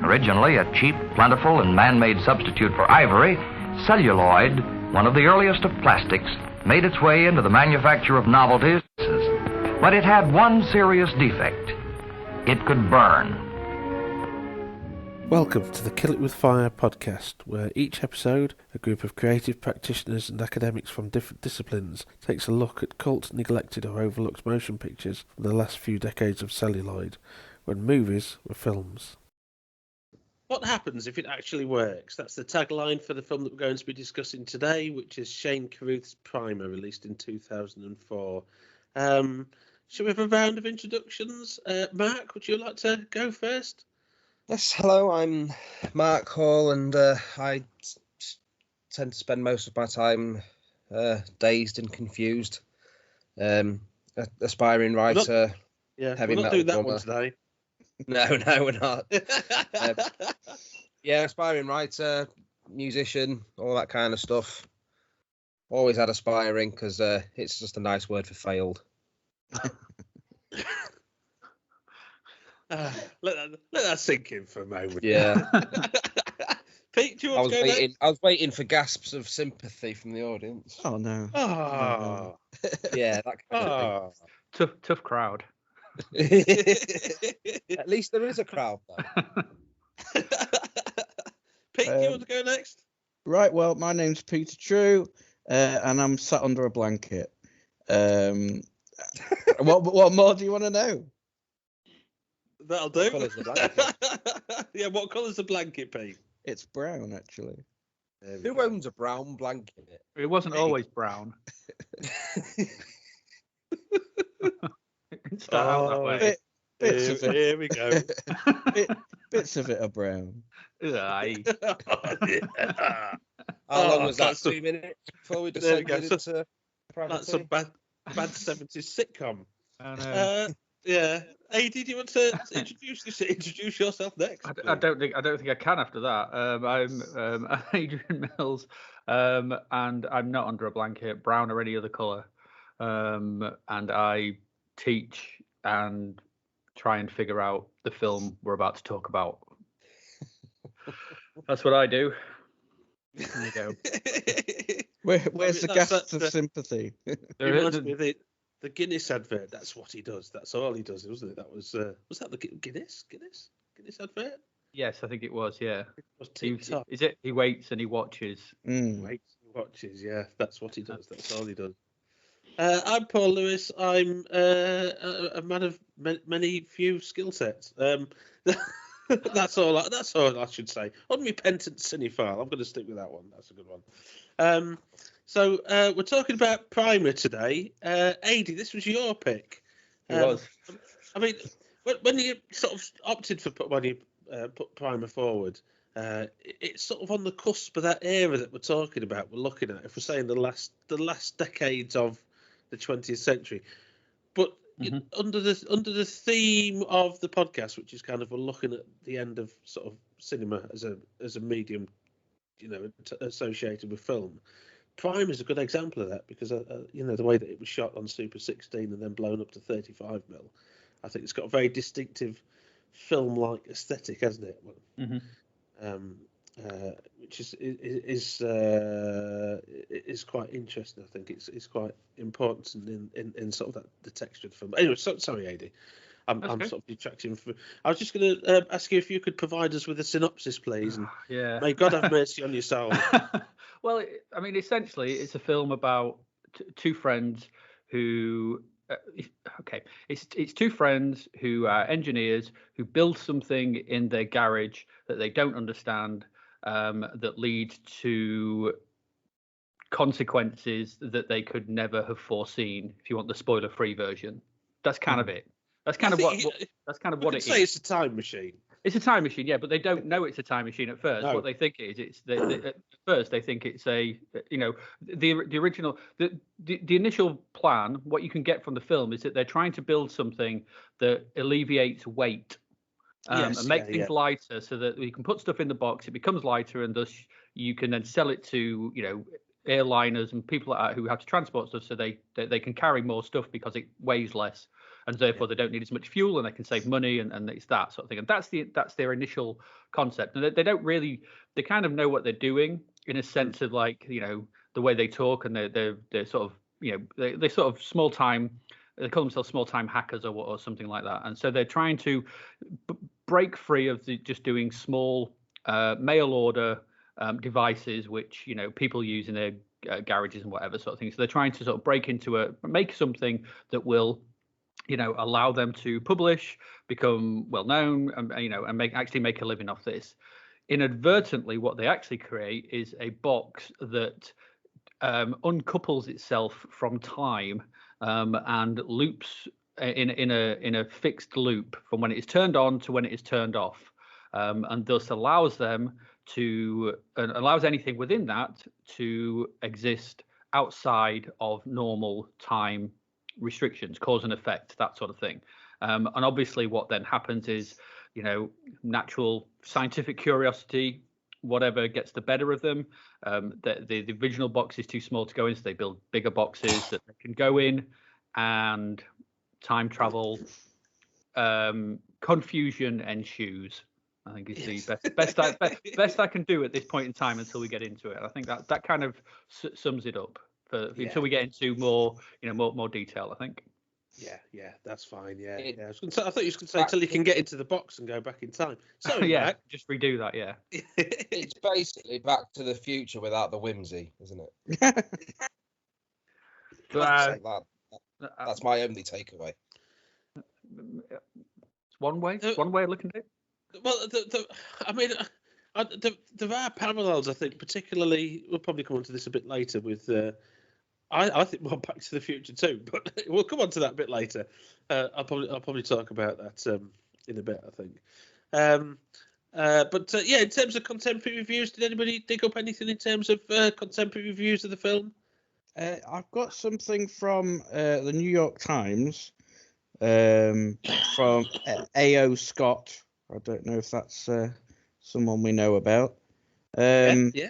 Originally a cheap, plentiful, and man-made substitute for ivory, celluloid, one of the earliest of plastics, made its way into the manufacture of novelties. But it had one serious defect. It could burn. Welcome to the Kill It With Fire podcast, where each episode, a group of creative practitioners and academics from different disciplines takes a look at cult, neglected or overlooked motion pictures from the last few decades of celluloid, when movies were films. What happens if it actually works? That's the tagline for the film that we're going to be discussing today, which is Shane Carruth's Primer, released in 2004. Shall we have a round of introductions? Mark, would you like to go first? Yes, hello, I'm Mark Hall, and I tend to spend most of my time dazed and confused. Aspiring writer, heavy we're not metal doing that drummer. one today. No, we're not. Aspiring writer, musician, all that kind of stuff. Always had aspiring, because it's just a nice word for failed. Let that sink in for a moment. Yeah. Pete, do you want to go next? I was waiting for gasps of sympathy from the audience. Oh no. Oh. Yeah, that kind of Oh. Tough crowd. thing. At least there is a crowd, though. Pete, do you want to go next? Right. Well, my name's Peter True, and I'm sat under a blanket. What more do you want to know? That'll do. What colour's the blanket? Yeah, what colour's the blanket, Pete? It's brown, actually. Who owns a brown blanket? It wasn't always brown. It started out that way. Bits of it. Here we go. Bits of it are brown. Aye. How long was that? that's a- 2 minutes before we There we descended go. into That's a privacy? bad 70s sitcom. I know. Yeah. Hey, did you want to introduce yourself next? I don't think I can after that. I'm Adrian Mills, and I'm not under a blanket, brown or any other colour. And I teach and try and figure out the film we're about to talk about. That's what I do. There you go. Where's the gasps of sympathy? It reminds me of the Guinness advert. That's what he does. That's all he does, wasn't it? That was that the Guinness advert? Yes, I think it was. Yeah. It was TikTok. Is it? He waits and he watches. Waits and watches. Yeah, that's what he does. That's all he does. I'm Paul Lewis. I'm a man of many few skill sets. That's all I should say. Unrepentant cinephile. I'm going to stick with that one. That's a good one. So we're talking about Primer today. Adi, this was your pick. It was. I mean, when you sort of opted for when you put Primer forward, it's sort of on the cusp of that era that we're talking about. We're looking at, if we're saying the last decades of the 20th century, but under the theme of the podcast, which is kind of we're looking at the end of sort of cinema as a medium, associated with film. Prime is a good example of that because the way that it was shot on Super 16 and then blown up to 35mm, I think it's got a very distinctive film-like aesthetic, hasn't it? Which is quite interesting. I think it's quite important in sort of that the texture of the film. Anyway, sorry, Adi. I'm sort of detracting. I was just going to ask you if you could provide us with a synopsis, please. And Yeah. may God have mercy on your soul. Well, essentially, it's a film about two friends who. It's two friends who are engineers who build something in their garage that they don't understand, that lead to consequences that they could never have foreseen. If you want the spoiler-free version, that's kind of it. That's kind of what it is. Say it's a time machine. It's a time machine, yeah, but they don't know it's a time machine at first. No. What they think at first they think it's the original, the initial plan. What you can get from the film is that they're trying to build something that alleviates weight and make things lighter, so that you can put stuff in the box, it becomes lighter, and thus you can then sell it to airliners and people like that who have to transport stuff, so they can carry more stuff because it weighs less. and therefore they don't need as much fuel and they can save money, and it's that sort of thing. And that's their initial concept. And they don't really, they kind of know what they're doing in a sense of like, the way they talk, and they're sort of, they're sort of small time. They call themselves small time hackers or something like that. And so they're trying to break free of just doing small mail order devices, which people use in their garages and whatever sort of thing. So they're trying to sort of break into make something that will allow them to publish, become well known, and actually make a living off this. Inadvertently, what they actually create is a box that uncouples itself from time and loops in a fixed loop from when it is turned on to when it is turned off, and thus allows anything within that to exist outside of normal time restrictions, cause and effect, that sort of thing. And obviously what then happens is, natural scientific curiosity, whatever, gets the better of them. The original box is too small to go in, so they build bigger boxes that they can go in, and time travel, confusion ensues. I think is the best I can do at this point in time until we get into it. I think that kind of sums it up until we get into more detail, I think. Yeah, that's fine. Yeah. I thought you was going to say till you can get into the box and go back in time. So yeah, just redo that. Yeah. It's basically Back to the Future without the whimsy, isn't it? That's my only takeaway. It's one way of looking at it. Well, there are parallels, I think, particularly. We'll probably come on to this a bit later with. I think more Back to the Future too, but we'll come on to that a bit later. I'll probably talk about that in a bit, I think. But in terms of contemporary reviews, did anybody dig up anything in terms of contemporary reviews of the film? I've got something from the New York Times from A.O. Scott. I don't know if that's someone we know about. Yeah.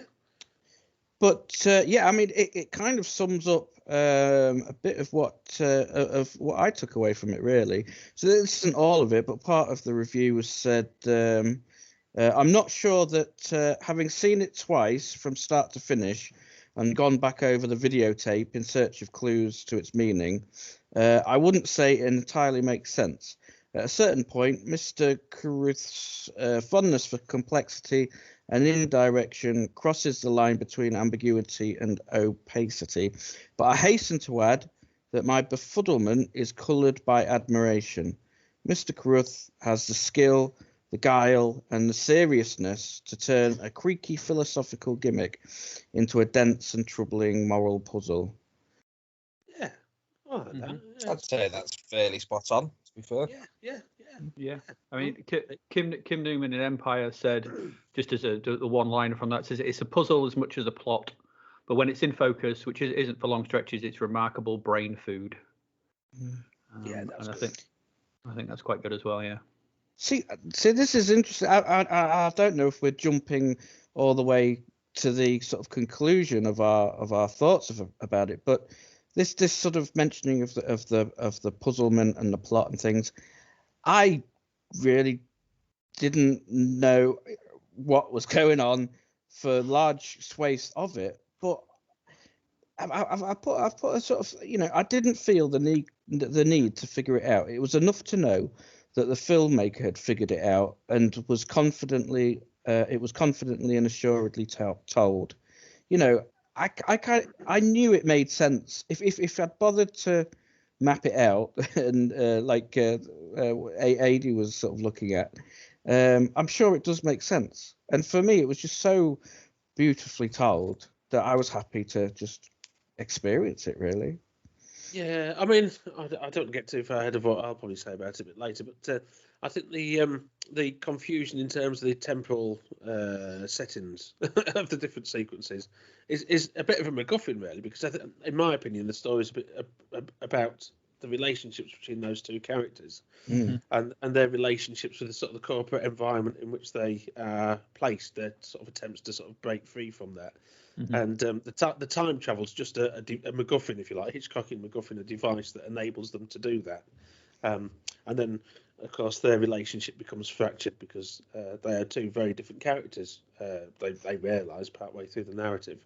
But it kind of sums up a bit of what I took away from it, really. So this isn't all of it, but part of the review was said, I'm not sure that having seen it twice from start to finish and gone back over the videotape in search of clues to its meaning, I wouldn't say it entirely makes sense. At a certain point, Mr. Carruth's fondness for complexity and indirection crosses the line between ambiguity and opacity. But I hasten to add that my befuddlement is coloured by admiration. Mr. Carruth has the skill, the guile, and the seriousness to turn a creaky philosophical gimmick into a dense and troubling moral puzzle. Yeah. I'd say that's fairly spot on, to be fair. Yeah. I mean, Kim Newman in Empire said, just as a one-liner from that, says it's a puzzle as much as a plot, but when it's in focus, which isn't for long stretches, it's remarkable brain food. That's and good. I think that's quite good as well. Yeah. See, this is interesting. I don't know if we're jumping all the way to the sort of conclusion of our thoughts about it, but this sort of mentioning of the puzzlement and the plot and things, I really didn't know what was going on for large swathes of it, but I've put a sort of, I didn't feel the need to figure it out. It was enough to know that the filmmaker had figured it out and was confidently and assuredly told. I knew it made sense if I'd bothered to map it out and AD was sort of looking at. I'm sure it does make sense, and for me, it was just so beautifully told that I was happy to just experience it, really. Yeah, I mean, I don't get too far ahead of what I'll probably say about it a bit later, but I think the confusion in terms of the temporal settings of the different sequences is a bit of a MacGuffin, really, because I think, in my opinion, the story is a bit about the relationships between those two characters and their relationships with the sort of the corporate environment in which they are placed, their sort of attempts to sort of break free from that. And the time travel is just a MacGuffin, if you like, Hitchcockian MacGuffin, a device that enables them to do that. And then, of course, their relationship becomes fractured because they are two very different characters. They realise partway through the narrative,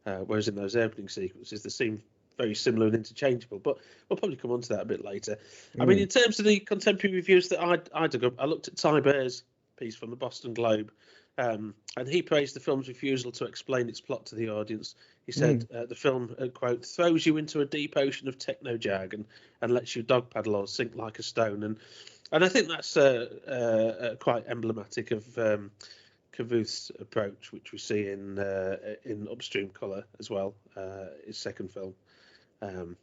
whereas in those opening sequences they seem very similar and interchangeable. But we'll probably come on to that a bit later. I mean, in terms of the contemporary reviews that I dug up, I looked at Ty Bear's piece from the Boston Globe, and he praised the film's refusal to explain its plot to the audience. He said the film, quote, throws you into a deep ocean of techno jargon and lets you dog paddle or sink like a stone. And I think that's quite emblematic of Carruth's approach, which we see in Upstream Colour as well, his second film.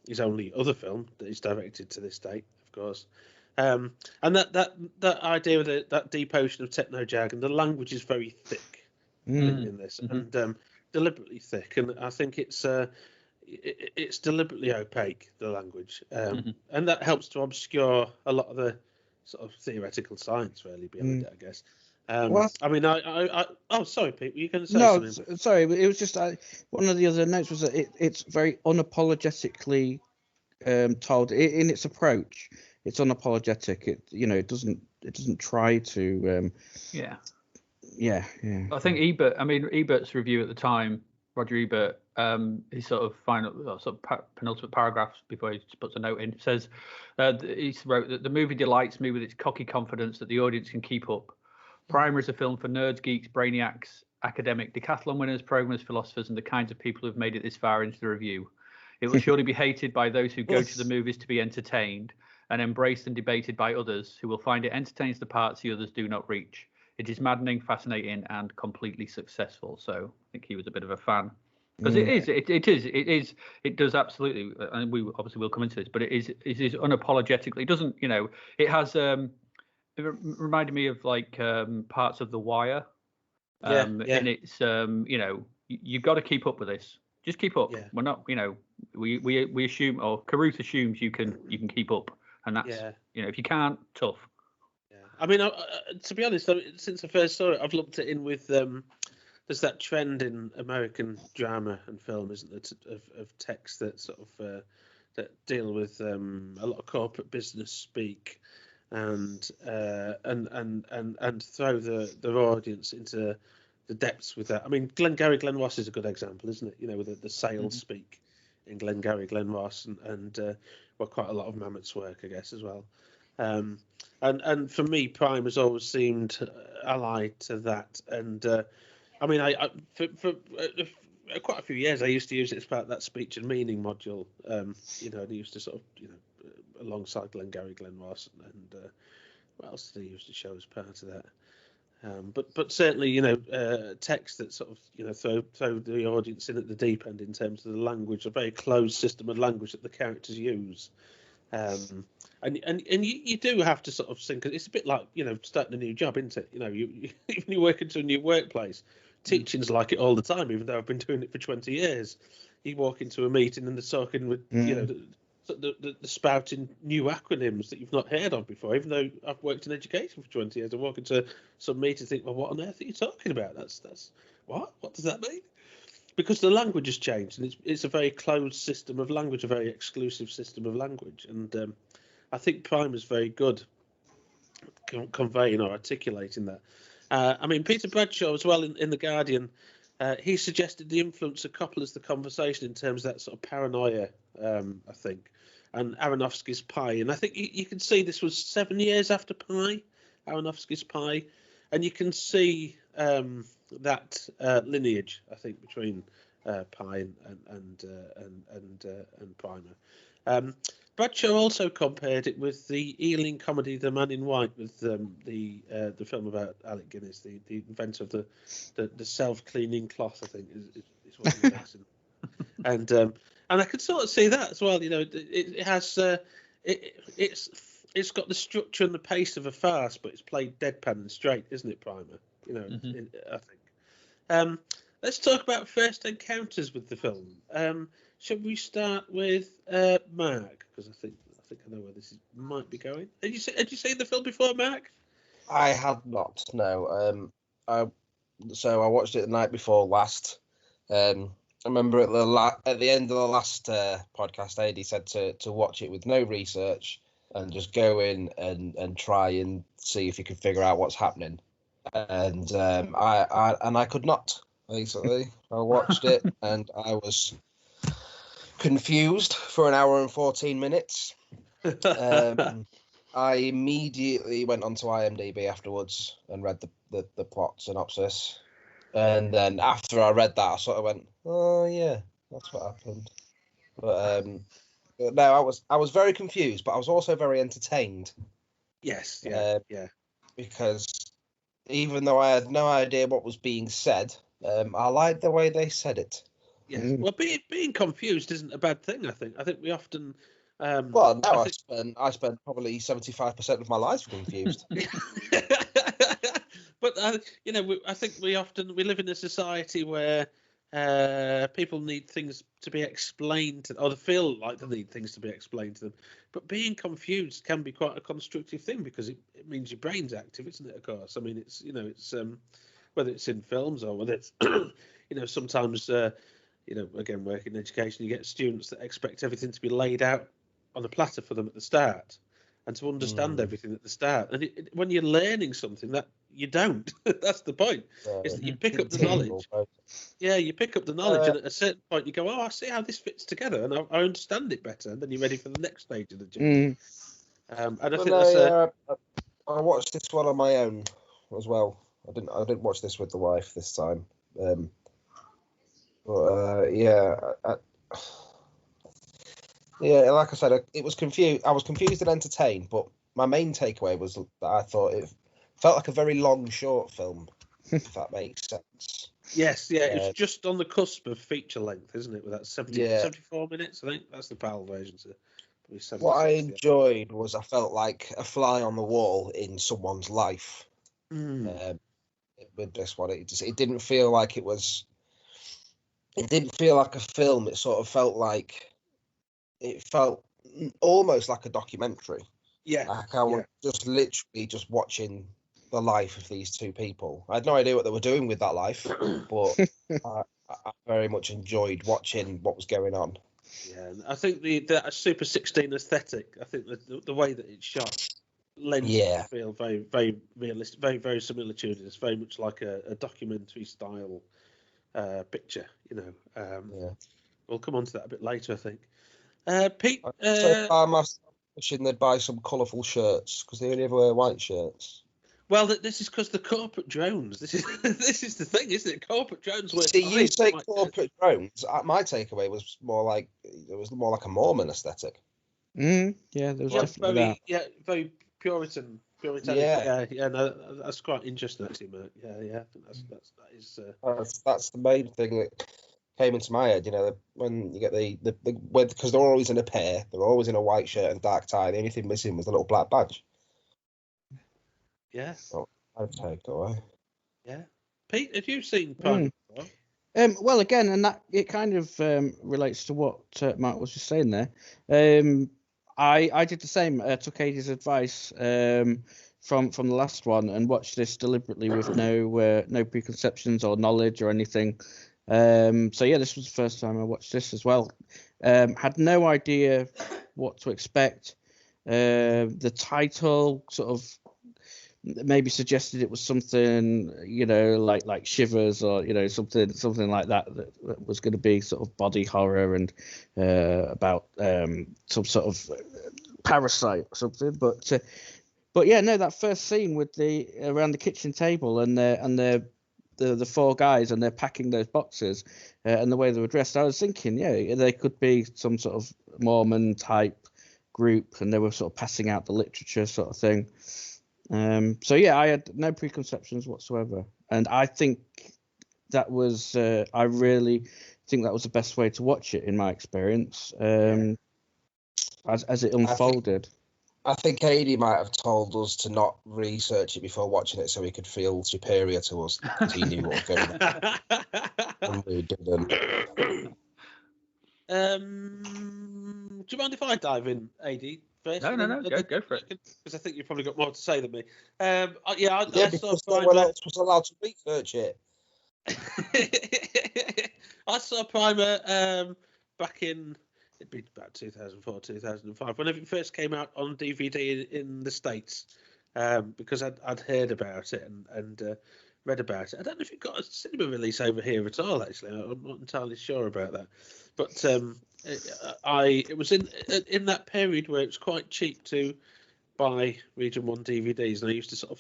His only other film that he's directed to this date, of course. And that idea of that deep ocean of techno jargon, the language is very thick in this, and deliberately thick. And I think it's deliberately opaque, the language, and that helps to obscure a lot of the sort of theoretical science really behind it, I guess. Well, I mean, oh, sorry, Pete, were you going to say something? No, sorry, it was just one of the other notes was that it's very unapologetically told in its approach. It's unapologetic. It doesn't try to. Yeah. I think Ebert's review at the time, Roger Ebert, his sort of penultimate paragraphs before he puts a note in, says he wrote that the movie delights me with its cocky confidence that the audience can keep up. Primer is a film for nerds, geeks, brainiacs, academic decathlon winners, programmers, philosophers, and the kinds of people who've made it this far into the review. It will surely be hated by those who go to the movies to be entertained, and embraced and debated by others who will find it entertains the parts the others do not reach. It is maddening, fascinating, and completely successful. So I think he was a bit of a fan. Because it does absolutely, and we obviously will come into this, but it is unapologetically, it doesn't, it has, it reminded me of like parts of The Wire. And it's, you've got to keep up with this. Just keep up. Yeah. We're not, we assume, or Carruth assumes you can keep up. And that's, if you can't, tough. Yeah. I mean, to be honest, since I first saw it, I've lumped it in with, there's that trend in American drama and film, isn't there, of texts that sort of, that deal with a lot of corporate business speak and throw their audience into the depths with that. I mean, Glengarry Glen Ross is a good example, isn't it? With the sales speak in Glengarry Glen Ross and quite a lot of Mammoth's work, I guess, as well. And for me, Prime has always seemed allied to that. And I mean, for quite a few years, I used to use it as part of that speech and meaning module. And I used to sort of, alongside Glengarry Glen Ross and what else did he used to show as part of that? But certainly, text that sort of, throw the audience in at the deep end in terms of the language, a very closed system of language that the characters use. And you do have to sort of think, it's a bit like, starting a new job, isn't it? Even you work into a new workplace, teaching's like it all the time, even though I've been doing it for 20 years. You walk into a meeting and they're talking with, the spouting new acronyms that you've not heard of before, even though I've worked in education for 20 years. I walk into some meeting and think, well, what on earth are you talking about? That's what does that mean? Because the language has changed, and it's a very closed system of language, a very exclusive system of language. And I think Prime is very good at conveying or articulating that. I mean, Peter Bradshaw as well in The Guardian, he suggested the influence of Coppola's The Conversation in terms of that sort of paranoia, I think, and Aronofsky's Pi. And I think you can see this was 7 years after Pi, Aronofsky's Pi, and you can see that lineage, I think, between Pi and Primer. Bradshaw also compared it with the Ealing comedy The Man in White, with the film about Alec Guinness, the inventor of the self-cleaning cloth, I think, is what he makes. And I could sort of see that as well. It has it's got the structure and the pace of a farce, but it's played deadpan and straight, isn't it, Primer? I think. Let's talk about first encounters with the film. Should we start with Mark? Because I think I know where this might be going. Had you seen the film before, Mark? I had not. No. So I watched it the night before last. I remember at the end of the last podcast, Adi said to watch it with no research, and just go in and try and see if you can figure out what's happening. And I could not, basically. I watched it and I was confused for an hour and 14 minutes. I immediately went onto IMDb afterwards and read the plot synopsis. And then after I read that, I sort of went, oh, yeah, that's what happened. But no, I was very confused, but I was also very entertained. Yes, yeah. Because even though I had no idea what was being said, I liked the way they said it. Yes. Well, being confused isn't a bad thing. I think we often. Well, now I spend probably 75% of my life confused. But I think we live in a society where people need things to be explained to, or they feel like they need things to be explained to them. But being confused can be quite a constructive thing because it means your brain's active, isn't it? Of course. I mean, it's whether it's in films or whether it's sometimes again, working in education, you get students that expect everything to be laid out on a platter for them at the start and to understand everything at the start. And when you're learning something that you don't, that's the point, is that you pick up the knowledge. Yeah, you pick up the knowledge, and at a certain point you go, oh, I see how this fits together, and I understand it better, and then you're ready for the next stage of the journey. And I think I watched this one on my own as well. I didn't watch this with the wife this time. Yeah, like I said, it was confused. I was confused and entertained, but my main takeaway was that I thought it felt like a very long short film, if that makes sense. Yes, yeah, it's just on the cusp of feature length, isn't it? With that 74 minutes, I think that's the PAL version. So what I enjoyed was I felt like a fly on the wall in someone's life. With this one, it didn't feel like it was. It didn't feel like a film. It sort of felt like. It felt almost like a documentary. Yeah. Like I was just literally just watching the life of these two people. I had no idea what they were doing with that life, but I very much enjoyed watching what was going on. Yeah, and I think the Super 16 aesthetic, I think the way that it's shot lends it to feel very, very realistic, very, very similitudinous, very much like a documentary style picture, We'll come on to that a bit later, I think. Pete, I'm wishing they'd buy some colourful shirts because they only ever wear white shirts. Well, this is because the corporate drones. This is the thing, isn't it? Corporate drones were. See, you say corporate drones. My takeaway was more like a Mormon aesthetic. Yeah, there was definitely that. Yeah, very Puritan. Yeah. No, that's quite interesting, actually, Mark. Yeah. I think that's the main thing that came into my head. When you get because they're always in a pair, they're always in a white shirt and dark tie. The only thing missing was the little black badge. Yeah. So I'd take it away. Yeah. Pete, have you seen Prime? Well, again, and that it kind of relates to what Mark was just saying there. I did the same. Took Adie's advice from the last one and watched this deliberately with no preconceptions or knowledge or anything. So yeah, this was the first time I watched this as well. Had no idea what to expect. The title sort of maybe suggested it was something, like Shivers or something like that was going to be sort of body horror and about some sort of parasite or something. But yeah, no, that first scene with around the kitchen table and the four guys and they're packing those boxes and the way they were dressed, I was thinking, they could be some sort of Mormon type group and they were sort of passing out the literature sort of thing. So yeah, I had no preconceptions whatsoever, and I think that was I really think that was the best way to watch it in my experience, as it unfolded. I think Adie might have told us to not research it before watching it so he could feel superior to us because he knew what was going on. And we didn't. Do you mind if I dive in, Adie? First? No, go for it. Because I think you've probably got more to say than me. I saw no one else was allowed to research it. I saw Primer back in it'd be about 2004, 2005, whenever it first came out on DVD in the States, because I'd heard about it and read about it. I don't know if it got a cinema release over here at all. Actually, I'm not entirely sure about that. But it was in that period where it was quite cheap to buy Region 1 DVDs, and I used to sort of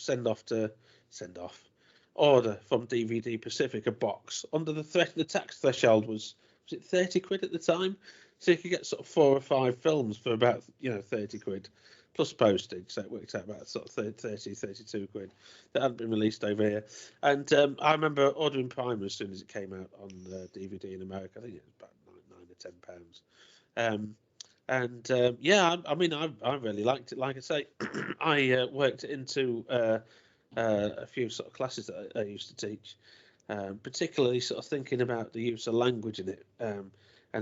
order from DVD Pacific a box under the tax threshold was it 30 quid at the time, so you could get sort of 4 or 5 films for about 30 quid plus postage, so it worked out about sort of 32 quid that hadn't been released over here. And I remember ordering Primer as soon as it came out on DVD in America. I think it was about £9 or £10. I mean, I really liked it. Like I say, I worked it into a few sort of classes that I used to teach, particularly sort of thinking about the use of language in it, and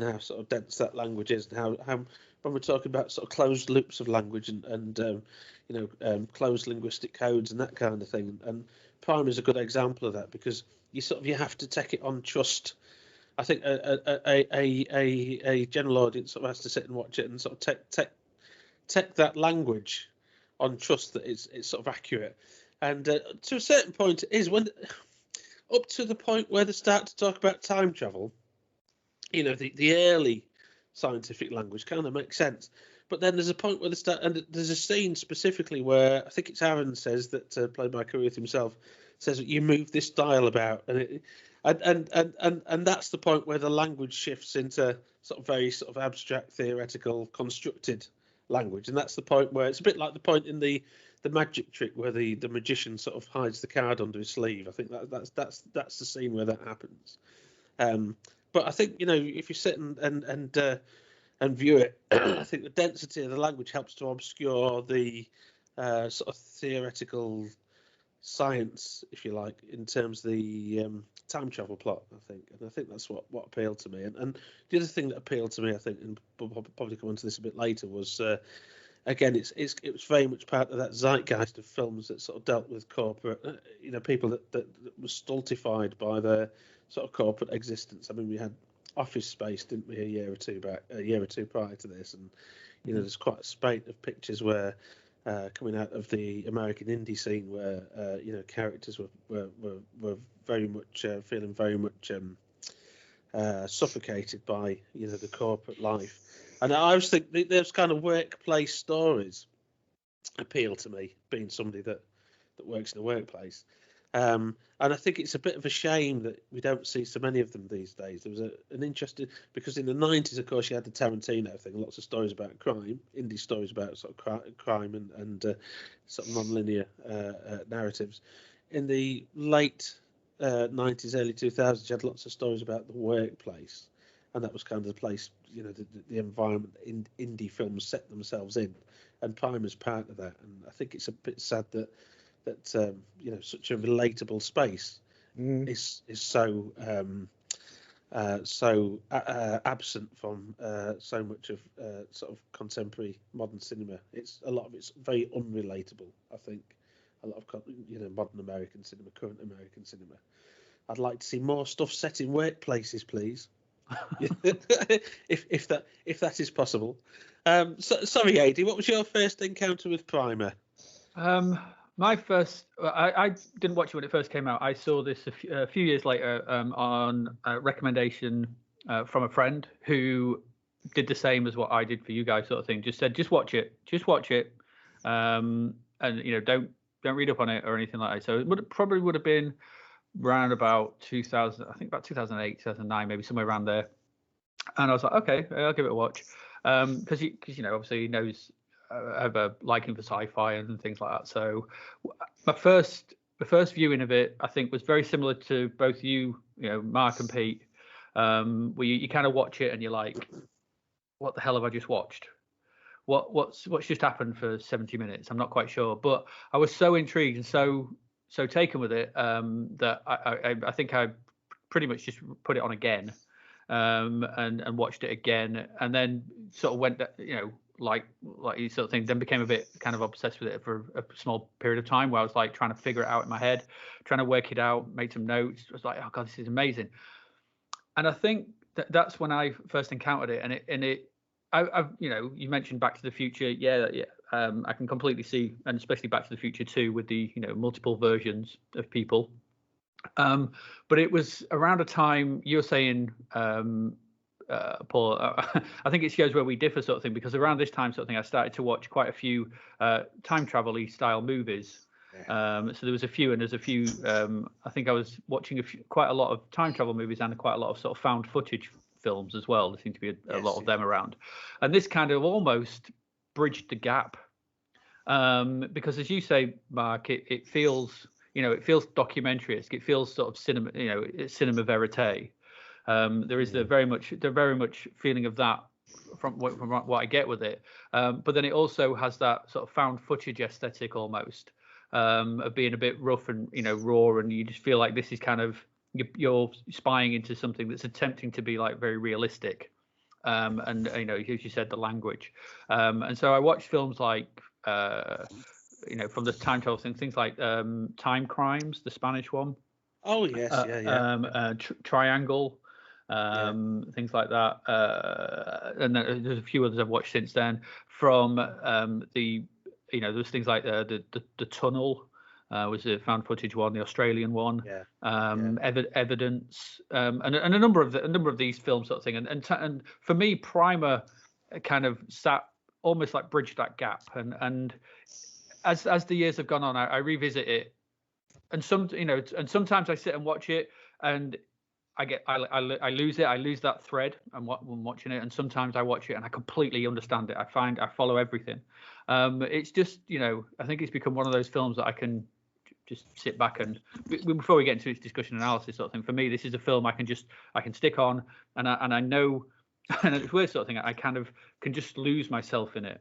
how sort of dense that language is, and how when we're talking about sort of closed loops of language and closed linguistic codes and that kind of thing. And Prime is a good example of that, because you have to take it on trust. I think a general audience sort of has to sit and watch it and sort of take that language on trust that it's sort of accurate. And to a certain point, it is up to the point where they start to talk about time travel. The early scientific language kind of makes sense, but then there's a point where they start, and there's a scene specifically where I think it's Aaron says that, played by Carruth himself, says that you move this dial about, and that's the point where the language shifts into sort of very sort of abstract, theoretical, constructed language, and that's the point where it's a bit like the point in the magic trick where the magician sort of hides the card under his sleeve. I think that's the scene where that happens. But I think if you sit and view it, I think the density of the language helps to obscure the sort of theoretical science, if you like, in terms of the time travel plot. I think that's what appealed to me. And the other thing that appealed to me, I think, and we'll probably come on to this a bit later, was again, it was very much part of that zeitgeist of films that sort of dealt with corporate, people that were stultified by their sort of corporate existence. I mean, we had Office Space, didn't we, a year or two prior to this, and there's quite a spate of pictures where coming out of the American indie scene where characters were very much feeling very much suffocated by the corporate life. And I always think those kind of workplace stories appeal to me, being somebody that works in a workplace. And I think it's a bit of a shame that we don't see so many of them these days. There was an interesting, because in the 90s, of course, you had the Tarantino thing, lots of stories about crime, indie stories about sort of crime and sort of non-linear narratives. In the late 90s, early 2000s, you had lots of stories about the workplace. And that was kind of the place, the environment indie films set themselves in. And Primer's part of that. And I think it's a bit sad that such a relatable space is so absent from so much of sort of contemporary modern cinema. A lot of it's very unrelatable. I think a lot of modern American cinema, current American cinema. I'd like to see more stuff set in workplaces, please. if that is possible. Sorry, Adi, what was your first encounter with Primer? My first, I didn't watch it when it first came out. I saw this a few years later on a recommendation from a friend who did the same as what I did for you guys, sort of thing. Just said, just watch it, and don't read up on it or anything like that. So it probably would have been around about 2000, I think about 2008, 2009, maybe somewhere around there. And I was like, okay, I'll give it a watch, because obviously he knows I have a liking for sci-fi and things like that. So the first viewing of it, I think, was very similar to both you, Mark and Pete, where you kind of watch it and you're like, what the hell have I just watched? What's just happened for 70 minutes? I'm not quite sure, but I was so intrigued and so taken with it that I think I pretty much just put it on again and watched it again, and then sort of went, like you sort of thing, then became a bit kind of obsessed with it for a small period of time, where I was like trying to figure it out in my head, trying to work it out, made some notes. I was like, oh God, this is amazing. And I think that's when I first encountered it, and I've you mentioned Back to the Future. Yeah. I can completely see, and especially Back to the Future 2 with the multiple versions of people. But it was around a time you're saying, Paul. I think it shows where we differ, sort of thing, because around this time, sort of thing, I started to watch quite a few time travel-y style movies. So there was a few, and there's a few. I think I was watching quite a lot of time travel movies and quite a lot of sort of found footage films as well. There seemed to be a lot of them around, and this kind of almost bridged the gap, because as you say, Mark, it feels it feels documentary-esque. It feels sort of cinema, it's cinema verite. There is the very much feeling of that from what I get with it, but then it also has that sort of found footage aesthetic almost, of being a bit rough and raw, and you just feel like this is kind of you're spying into something that's attempting to be like very realistic, and as you said, the language, and so I watched films like from the time travel things like Time Crimes, the Spanish one. Oh yes, Triangle, things like that, and there's a few others I've watched since then. From there's things like the Tunnel, was a found footage one, the Australian one, Evidence, and a number of these films, sort of thing. And for me, Primer kind of sat almost like bridged that gap, and as the years have gone on, I revisit it, and sometimes I sit and watch it, and I lose it. I lose that thread and when watching it, and sometimes I watch it and I completely understand it. I follow everything. It's just I think it's become one of those films that I can just sit back and, before we get into its discussion analysis sort of thing, for me this is a film I can stick on, and I know, and it's weird sort of thing, I kind of can just lose myself in it,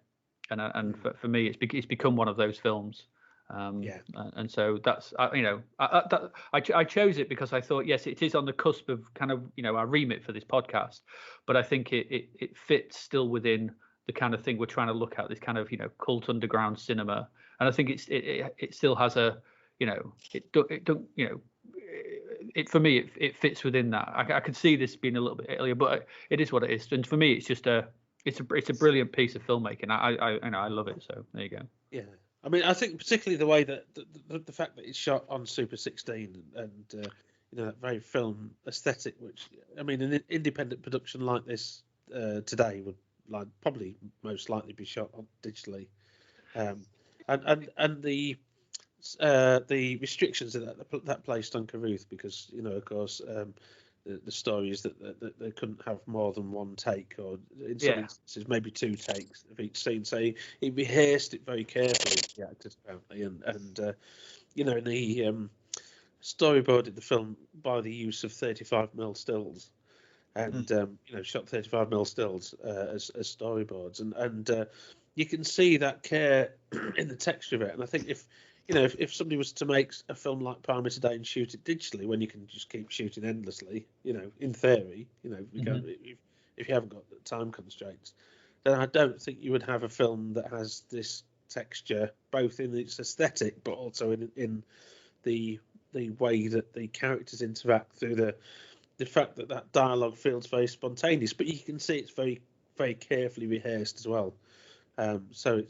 and for me it's become one of those films. And so that's I chose it because I thought, yes, it is on the cusp of kind of our remit for this podcast, but I think it fits still within the kind of thing we're trying to look at, this kind of cult underground cinema, and I think it still has a for me it fits within that. I could see this being a little bit earlier, but it is what it is, and for me it's just it's a brilliant piece of filmmaking. I love it. So there you go. Yeah. I mean, I think particularly the way that the fact that it's shot on Super 16 and that very film aesthetic, which I mean, an independent production like this today would probably most likely be shot on digitally, and the restrictions that placed on Carruth, because of course the story is that they couldn't have more than one take, or in some instances maybe two takes of each scene. So he rehearsed it very carefully, the actors apparently, and the storyboarded the film by the use of 35mm stills, and shot 35mm stills as storyboards, and you can see that care in the texture of it. And I think if somebody was to make a film like Primer today and shoot it digitally, when you can just keep shooting endlessly, in theory, if you haven't got the time constraints, then I don't think you would have a film that has this texture, both in its aesthetic, but also in the way that the characters interact, through the fact that dialogue feels very spontaneous, but you can see it's very, very carefully rehearsed as well. So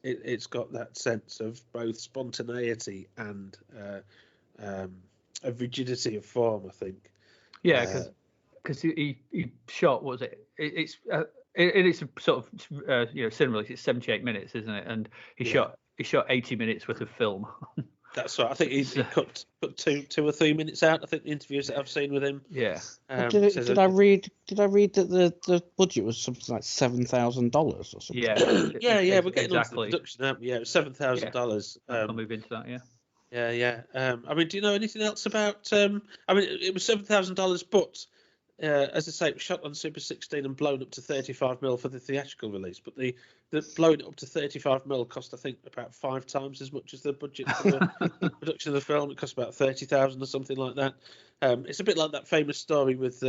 it's got that sense of both spontaneity and a rigidity of form, I think. Yeah, because he shot, what was it? It's a sort of cinema release. It's 78 minutes, isn't it? And he shot 80 minutes worth of film. That's right. I think he cut 2 or 3 minutes out. I think the interviews that I've seen with him. Yeah. Did I read that the budget was something like $7,000 or something? Yeah. Yeah. We're getting onto the production, aren't we? Yeah, it was $7,000. I'll move into that. Yeah. Yeah. I mean, do you know anything else about? I mean, it was $7,000, but as I say, it was shot on Super 16 and blown up to 35mm for the theatrical release. But the blowing it up to 35mm cost, I think, about 5 times as much as the budget for the production of the film. It cost about $30,000 or something like that. It's a bit like that famous story with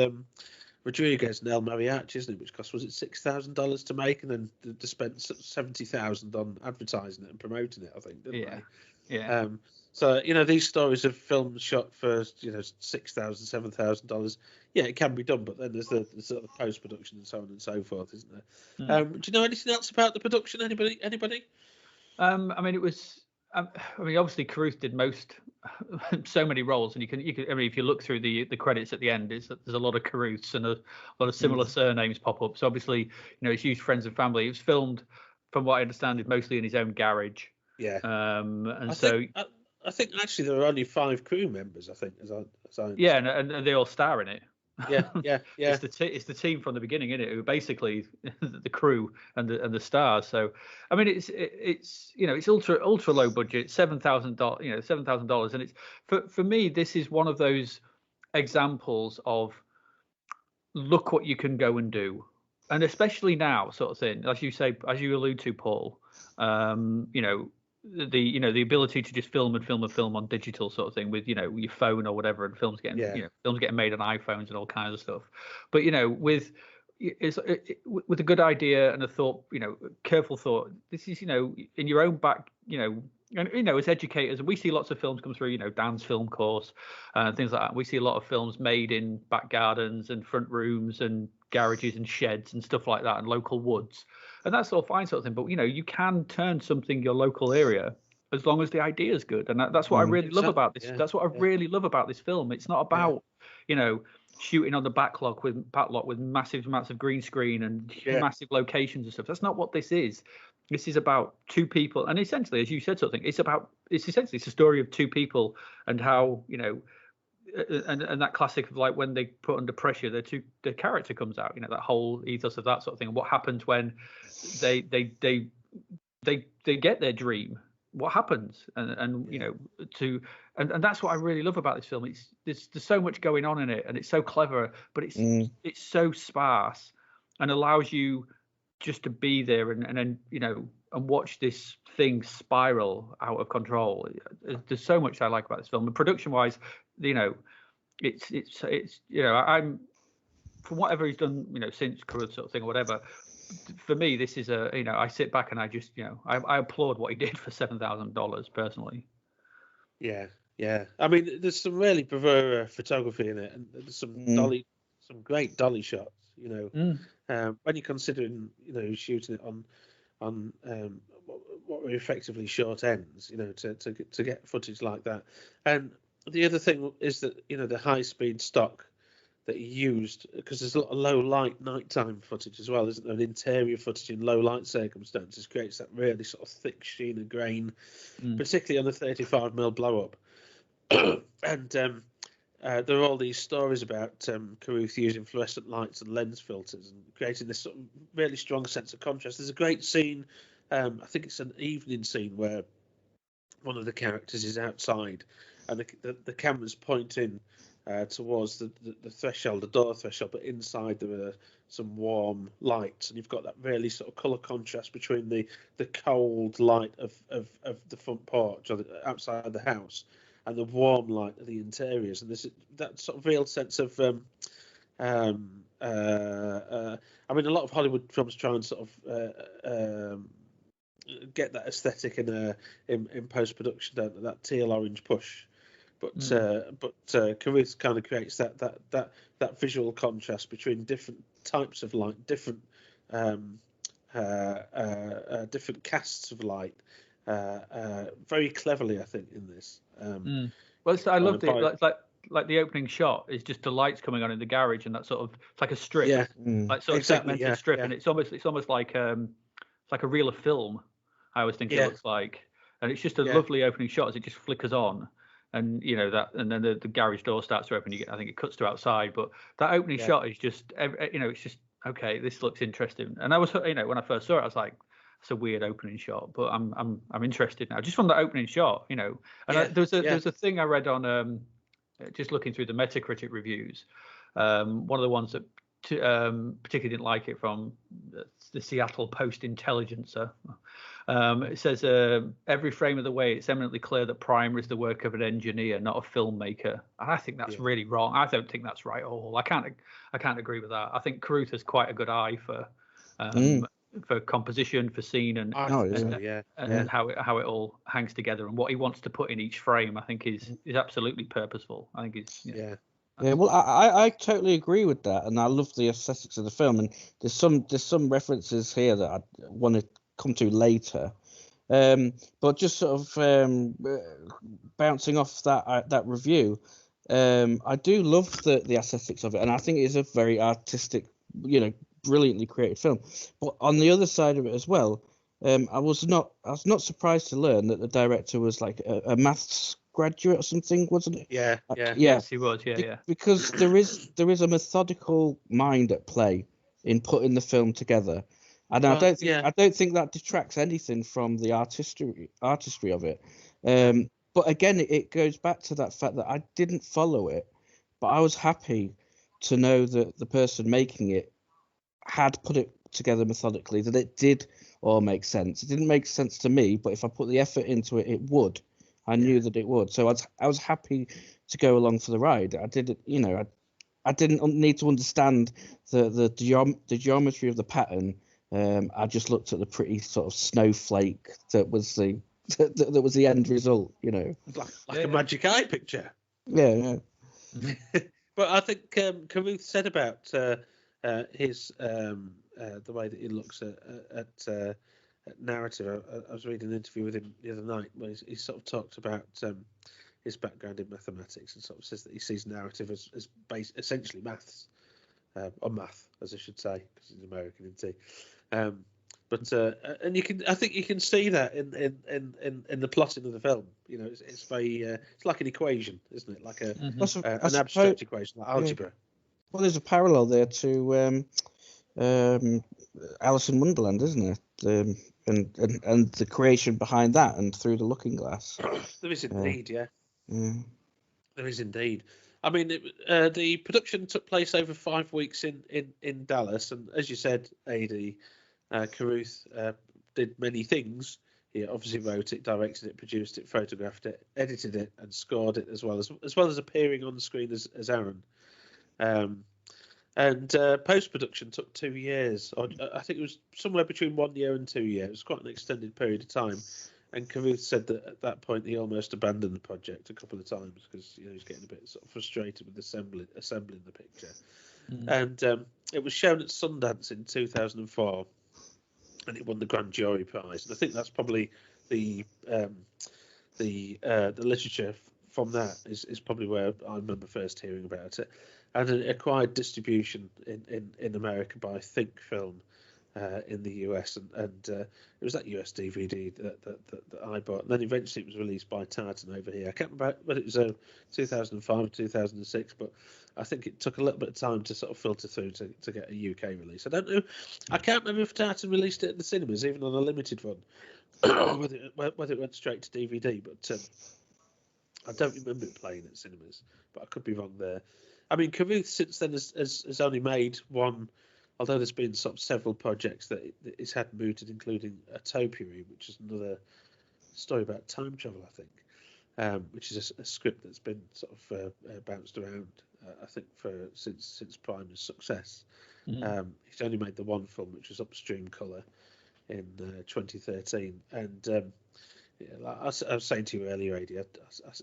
Rodriguez and El Mariachi, isn't it? Which cost, was it $6,000 to make, and then they spent $70,000 on advertising it and promoting it, I think, didn't they? Yeah. So, these stories of films shot for, $6,000, $7,000. Yeah, it can be done, but then there's the sort of post-production and so on and so forth, isn't there? Do you know anything else about the production? Anybody? I mean, it was. Obviously, Carruth did so many roles, and you can. I mean, if you look through the credits at the end, there's a lot of Carruths and a lot of similar surnames pop up. So obviously, it's used friends and family. It was filmed, from what I understand, is mostly in his own garage. Yeah. I think actually there are only 5 crew members. I think as I yeah, and they all star in it. Yeah. It's the team from the beginning, isn't it? Who basically the crew and the stars. So, I mean, it's ultra low budget, $7,000, and it's for me, this is one of those examples of look what you can go and do, and especially now, sort of thing, as you allude to, Paul. The ability to just film on digital sort of thing with your phone or whatever, and films getting made on iPhones and all kinds of stuff. But with a good idea and a thought, careful thought, this is in your own back, and as educators, and we see lots of films come through, Dan's film course and things like that. We see a lot of films made in back gardens and front rooms and garages and sheds and stuff like that, and local woods, and that's all fine sort of thing. But you can turn something your local area as long as the idea is good, and that's what I really love about this. That's what I really love about this film. It's not about shooting on the backlot with massive green screen and massive locations and stuff. That's not what this is. This is about 2 people, and essentially, as you said, something. It's a story of 2 people and how and that classic of like when they put under pressure, the character comes out. That whole ethos of that sort of thing. And what happens when they get their dream? What happens? And that's what I really love about this film. There's so much going on in it, and it's so clever, but it's so sparse and allows you just to be there and then and watch this thing spiral out of control. There's so much I like about this film. And production wise, it's I'm, from whatever he's done, since Carruth sort of thing or whatever. For me, this is I sit back and I just I applaud what he did for $7,000 personally. Yeah. I mean, there's some really bravura photography in it, and there's some great dolly shots. When you're considering shooting it on what were effectively short ends, to get footage like that. And the other thing is that the high speed stock that he used, because there's a lot of low light nighttime footage as well, isn't there? And interior footage in low light circumstances creates that really sort of thick sheen and grain, particularly on the 35mm blow up. And there are all these stories about Carruth using fluorescent lights and lens filters and creating this sort of really strong sense of contrast. There's a great scene, I think it's an evening scene, where one of the characters is outside and the camera's pointing towards the threshold, the door threshold, but inside there are some warm lights, and you've got that really sort of colour contrast between the cold light of the front porch or outside the house and the warm light of the interiors, and there's that sort of real sense of I mean, a lot of Hollywood films try and sort of get that aesthetic in post production, don't they? That teal orange push. But Carruth kind of creates that visual contrast between different types of light, different casts of light, very cleverly, I think, in this. Well, I loved it. Like the opening shot is just the lights coming on in the garage, and that sort of, it's like a strip, like sort of segmented strip, and it's almost like a reel of film. I always think it looks like, and it's just a lovely opening shot as it just flickers on. And and then the garage door starts to open. I think it cuts to outside, but that opening shot is just, it's just okay. This looks interesting. And I was, when I first saw it, I was like, it's a weird opening shot, but I'm interested now just from that opening shot, And there's a thing I read on just looking through the Metacritic reviews. One of the ones that particularly didn't like it, from the Seattle Post-Intelligencer. It says, every frame of the way, it's eminently clear that Primer is the work of an engineer, not a filmmaker. And I think that's really wrong. I don't think that's right at all. I can't agree with that. I think Carruth has quite a good eye for for composition, for scene, and and how it all hangs together, and what he wants to put in each frame, I think is absolutely purposeful. I think it's Yeah, well, I totally agree with that, and I love the aesthetics of the film. And there's some references here that I want to come to later, but just sort of bouncing off that review, I do love the aesthetics of it, and I think it is a very artistic, brilliantly created film. But on the other side of it as well, I was not surprised to learn that the director was like a maths graduate or something, wasn't it? Yeah. Yes, he was. Yeah. Because there is a methodical mind at play in putting the film together, and I don't think that detracts anything from the artistry of it. But again, it goes back to that fact that I didn't follow it, but I was happy to know that the person making it had put it together methodically, that it did all make sense. It didn't make sense to me, but if I put the effort into it, it would. I knew that it would, so I was happy to go along for the ride. I didn't, I didn't need to understand the geometry of the pattern. I just looked at the pretty sort of snowflake that was the end result. Like a magic eye picture. Yeah. But I think Carruth said about his the way that he looks at narrative. I was reading an interview with him the other night where he sort of talked about his background in mathematics and sort of says that he sees narrative as essentially maths, or math, as I should say, because he's American, isn't he? But and I think you can see that in the plotting of the film. It's very it's like an equation, isn't it? Like an abstract equation, like algebra. Well, there's a parallel there to Alice in Wonderland, isn't it? And the creation behind that, and Through the Looking Glass. There is indeed, yeah. There is indeed. I mean, the production took place over 5 weeks in Dallas, and as you said, AD, Carruth did many things. He obviously wrote it, directed it, produced it, photographed it, edited it, and scored it as well as appearing on the screen as Aaron. And post-production took 2 years. I think it was somewhere between 1 year and 2 years. It was quite an extended period of time. And Carruth said that at that point he almost abandoned the project a couple of times because he was getting a bit sort of frustrated with assembling the picture. And it was shown at Sundance in 2004, and it won the Grand Jury Prize. And I think that's probably the literature from that is probably where I remember first hearing about it. And it acquired distribution in America by Think Film in the US, and it was that US DVD that I bought. And then eventually it was released by Tartan over here. I can't remember whether it was 2005 or 2006, but I think it took a little bit of time to sort of filter through to get a UK release. I don't know. I can't remember if Tartan released it at the cinemas, even on a limited one, whether it went straight to DVD, but I don't remember it playing at cinemas, but I could be wrong there. I mean, Carruth since then has only made one, although there's been sort of several projects that it's had mooted, including A Topiary, which is another story about time travel, I think, which is a script that's been sort of bounced around, I think, since Primer's success. He's only made the one film, which was Upstream Colour, in 2013, and like I was saying to you earlier, AD,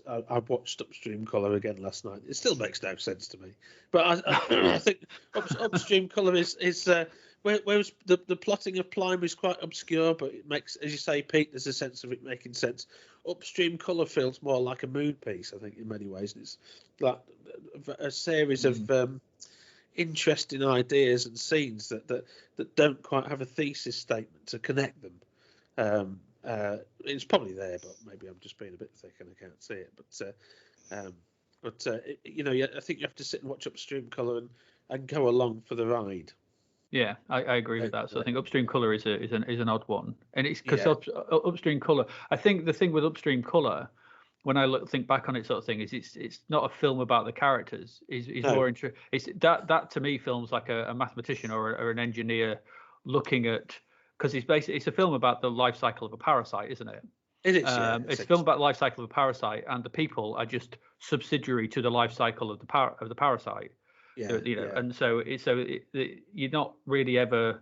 I watched Upstream Colour again last night. It still makes no sense to me, but I think Upstream Colour is whereas the plotting of Primer is quite obscure, but it makes, as you say, Pete, there's a sense of it making sense. Upstream Colour feels more like a mood piece, I think, in many ways, and it's like a series of interesting ideas and scenes that don't quite have a thesis statement to connect them. It's probably there, but maybe I'm just being a bit thick and I can't see it. But I think you have to sit and watch Upstream Colour and go along for the ride. Yeah, I agree with that. So I think Upstream Colour is an odd one, and it's because Upstream Colour. I think the thing with Upstream Colour, when I think back on it, sort of thing, is it's not a film about the characters. Is more interesting. It's that to me films like a mathematician or an engineer looking at. Because it's a film about the life cycle of a parasite, isn't it? It is. It's a film about the life cycle of a parasite, and the people are just subsidiary to the life cycle of the parasite. Yeah. And so you're not really ever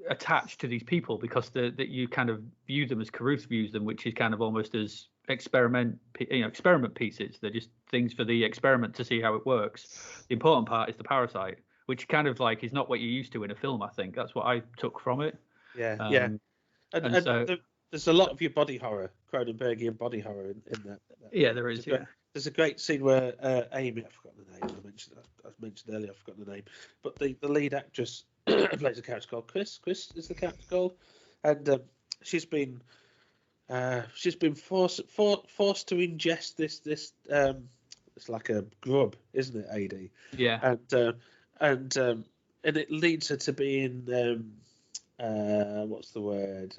attached to these people because that you kind of view them as Carruth views them, which is kind of almost as experiment pieces. They're just things for the experiment to see how it works. The important part is the parasite, which kind of like is not what you're used to in a film. I think that's what I took from it. Yeah, and so there's a lot of your body horror, Cronenbergian body horror in that. Yeah, there is. There's a great scene where Amy, I've forgotten the name. I mentioned earlier, I've forgotten the name, but the lead actress plays a character called Chris. Chris is the character called, and she's been forced to ingest this it's like a grub, isn't it, AD? Yeah. And it leads her to being what's the word?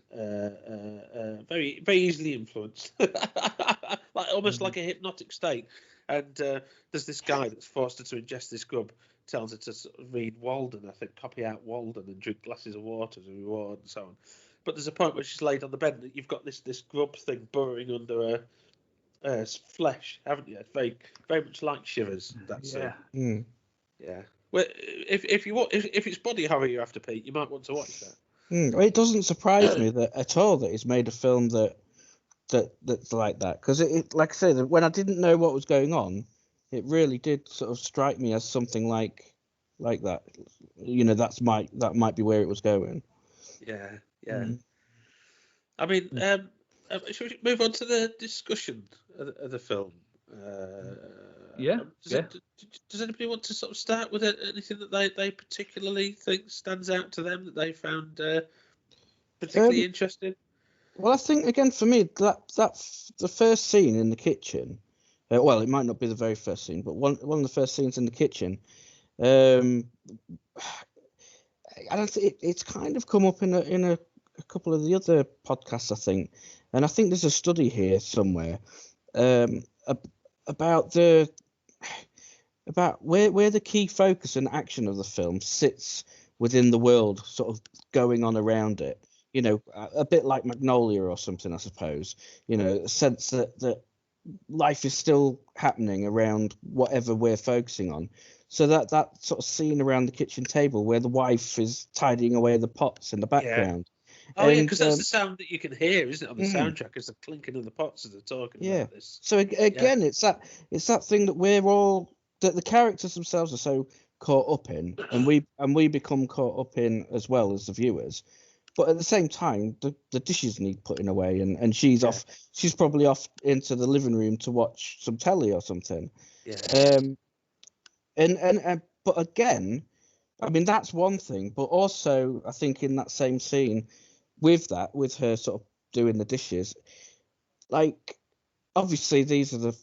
Very very easily influenced, like almost like a hypnotic state. And there's this guy that's forced her to ingest this grub, tells her to sort of read Walden, I think, copy out Walden and drink glasses of water as a reward and so on. But there's a point where she's laid on the bed and you've got this grub thing burrowing under her flesh, haven't you? It's very very much like Shivers. That's yeah. Well, if it's body horror you're after, Pete, you might want to watch that. It doesn't surprise me at all that he's made a film that's like that, because it like I said, when I didn't know what was going on, it really did sort of strike me as something like that. That might be where it was going. Yeah. I mean, should we move on to the discussion of the film? Does anybody want to sort of start with anything that they particularly think stands out to them that they found particularly interesting? Well, I think again for me that the first scene in the kitchen. Well, it might not be the very first scene, but one of the first scenes in the kitchen. I don't think it's kind of come up in a couple of the other podcasts, I think, and I think there's a study here somewhere about where the key focus and action of the film sits within the world, sort of going on around it. A bit like Magnolia or something, I suppose. A sense that life is still happening around whatever we're focusing on. So that sort of scene around the kitchen table where the wife is tidying away the pots in the background. Oh, yeah, because that's the sound that you can hear, isn't it, on the soundtrack? Is the clinking of the pots as they're talking about this. So again, it's that thing that that the characters themselves are so caught up in, and we become caught up in as well as the viewers. But at the same time, the dishes need putting away, and she's off. She's probably off into the living room to watch some telly or something. Yeah. But again, I mean that's one thing. But also, I think in that same scene, with her sort of doing the dishes, like obviously these are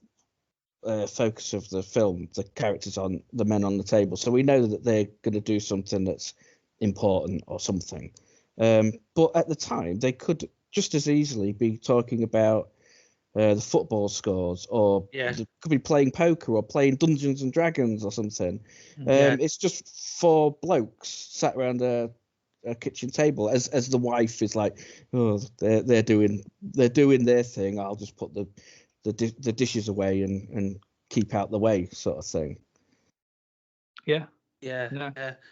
the focus of the film, the characters on the men on the table. So we know that they're going to do something that's important or something. But at the time, they could just as easily be talking about the football scores, or they could be playing poker or playing Dungeons and Dragons or something. It's just four blokes sat around a kitchen table as the wife is like, oh, they're doing their thing. I'll just put the dishes away and keep out the way, sort of thing. Yeah.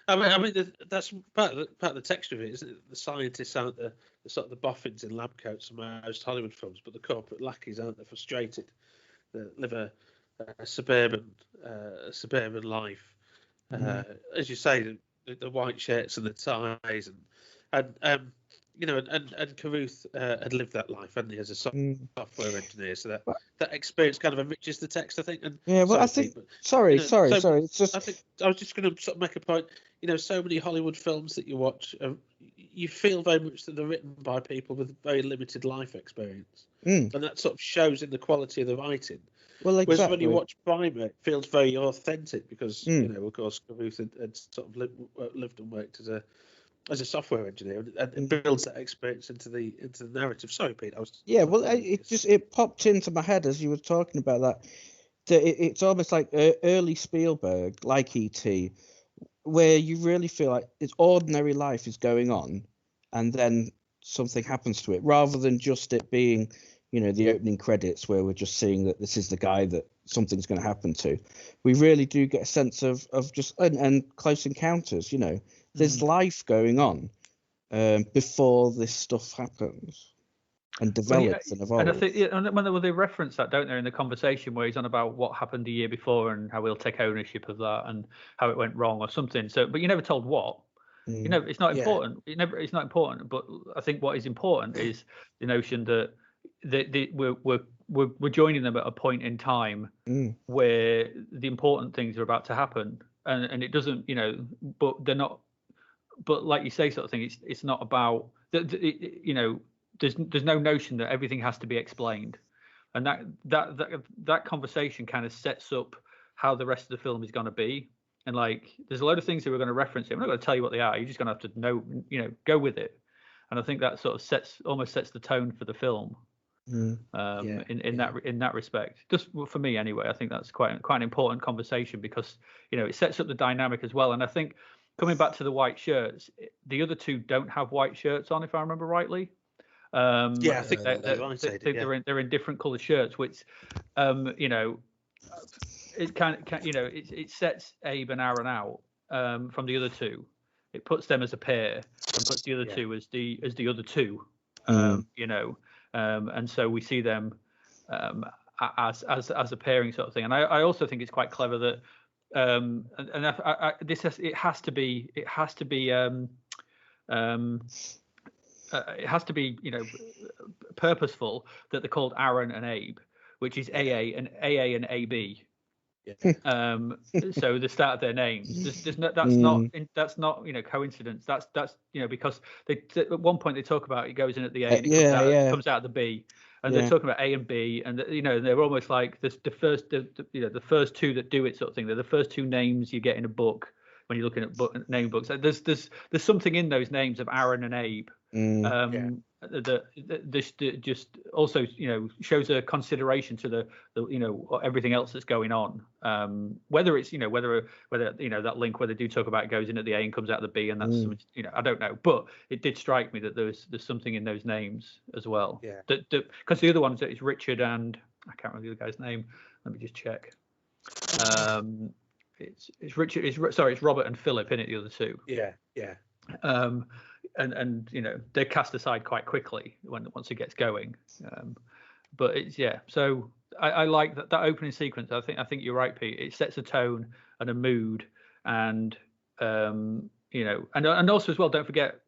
I mean, that's part of the texture of it, isn't it? The scientists aren't the sort of the boffins in lab coats in most Hollywood films, but the corporate lackeys aren't. They're frustrated. They live a suburban life. As you say, the white shirts and the ties, and Carruth had lived that life, hadn't he, as a software engineer? So that experience kind of enriches the text, I think. And sorry. It's just I think I was just going to sort of make a point. So many Hollywood films that you watch, you feel very much that they're written by people with very limited life experience, and that sort of shows in the quality of the writing. Well, exactly. Whereas when you watch Primer, it feels very authentic because of course, Carruth had sort of lived and worked as a software engineer, and builds that experience into the narrative. Sorry, Pete. It popped into my head as you were talking about that it's almost like early Spielberg, like E.T., where you really feel like it's ordinary life is going on, and then something happens to it, rather than just it being, the opening credits where we're just seeing that this is the guy that something's going to happen to. We really do get a sense of just and Close Encounters. There's life going on, before this stuff happens and develops and evolves. And I think when they reference that, don't they, in the conversation where he's on about what happened the year before and how he'll take ownership of that and how it went wrong or something. So, but you're never told what. You know, it's not important. It's not important. But I think what is important is the notion that we're joining them at a point in time where the important things are about to happen, and it doesn't, but they're not. But like you say, sort of thing, it's not about there's no notion that everything has to be explained, and that conversation kind of sets up how the rest of the film is going to be. And like, there's a load of things that we're going to reference. I'm not going to tell you what they are. You're just going to have to know, go with it. And I think that sort of almost sets the tone for the film. In that respect, just for me anyway. I think that's quite an important conversation because it sets up the dynamic as well. And I think coming back to the white shirts, the other two don't have white shirts on, if I remember rightly. I think they're in different coloured shirts, which it it sets Abe and Aaron out from the other two. It puts them as a pair and puts the other two as the other two. And so we see them as a pairing sort of thing. And I also think it's quite clever that it has to be purposeful that they're called Aaron and Abe, which is AA and AB. So the start of their names. That's not coincidence. That's because they at one point they talk about it goes in at the A and it comes out at the B, and they're talking about A and B, and they're almost like the first two that do it sort of thing. They're the first two names you get in a book when you're looking at name books. There's something in those names of Aaron and Abe. This just also shows a consideration to the everything else that's going on, whether it's whether that link where they do talk about it goes in at the A and comes out the B, and that's I don't know, but it did strike me that there's something in those names as well. Because the other ones, it's Richard and I can't remember the other guy's name. Let me just check. It's Richard. It's Robert and Philip in it. The other two. And they're cast aside quite quickly once it gets going. But it's So I like that opening sequence. I think you're right, Pete. It sets a tone and a mood, and and also as well. Don't forget,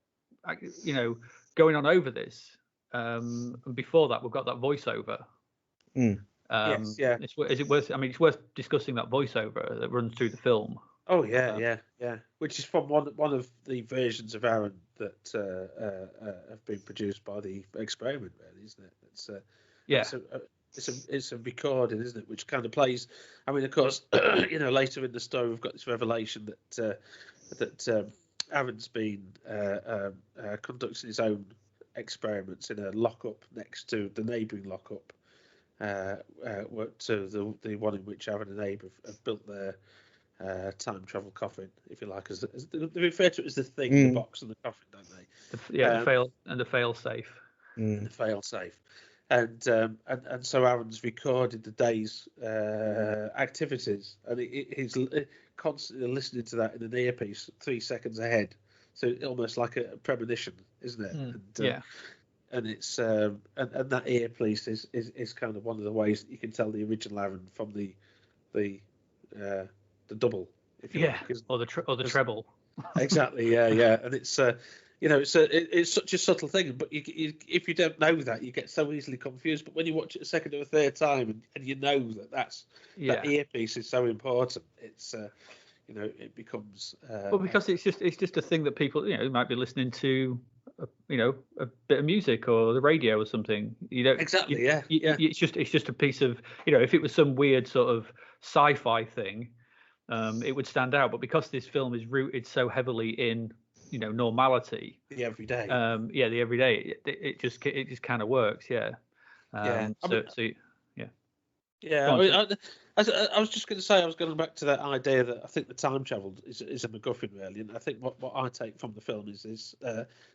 going on over this. Before that, we've got that voiceover. Is it worth? I mean, it's worth discussing that voiceover that runs through the film. Oh yeah. Which is from one of the versions of Aaron that have been produced by the experiment, really, isn't it? It's a recording, isn't it? Which kind of plays. I mean, of course, later in the story we've got this revelation that Aaron's been conducting his own experiments in a lockup next to the neighbouring lockup, to the one in which Aaron and Abe have built their time travel coffin, if you like, as they refer to it as the thing, the box and the coffin, don't they? The fail safe. The fail safe, and so Aaron's recorded the day's activities, and he's constantly listening to that in an earpiece 3 seconds ahead, so almost like a premonition, isn't it? And it's and that earpiece is kind of one of the ways that you can tell the original Aaron from the double, if you like, or the treble. Exactly, and it's it's such a subtle thing, but if you don't know that, you get so easily confused. But when you watch it a second or a third time, and you know that earpiece is so important, it's it becomes because it's just a thing that people might be listening to. A bit of music or the radio or something. It's just a piece of if it was some weird sort of sci-fi thing, it would stand out. But because this film is rooted so heavily in normality, the everyday, the everyday, it just kind of works. I was just going to say, I was going back to that idea that I think the time travel is a MacGuffin, really, and I think what I take from the film is this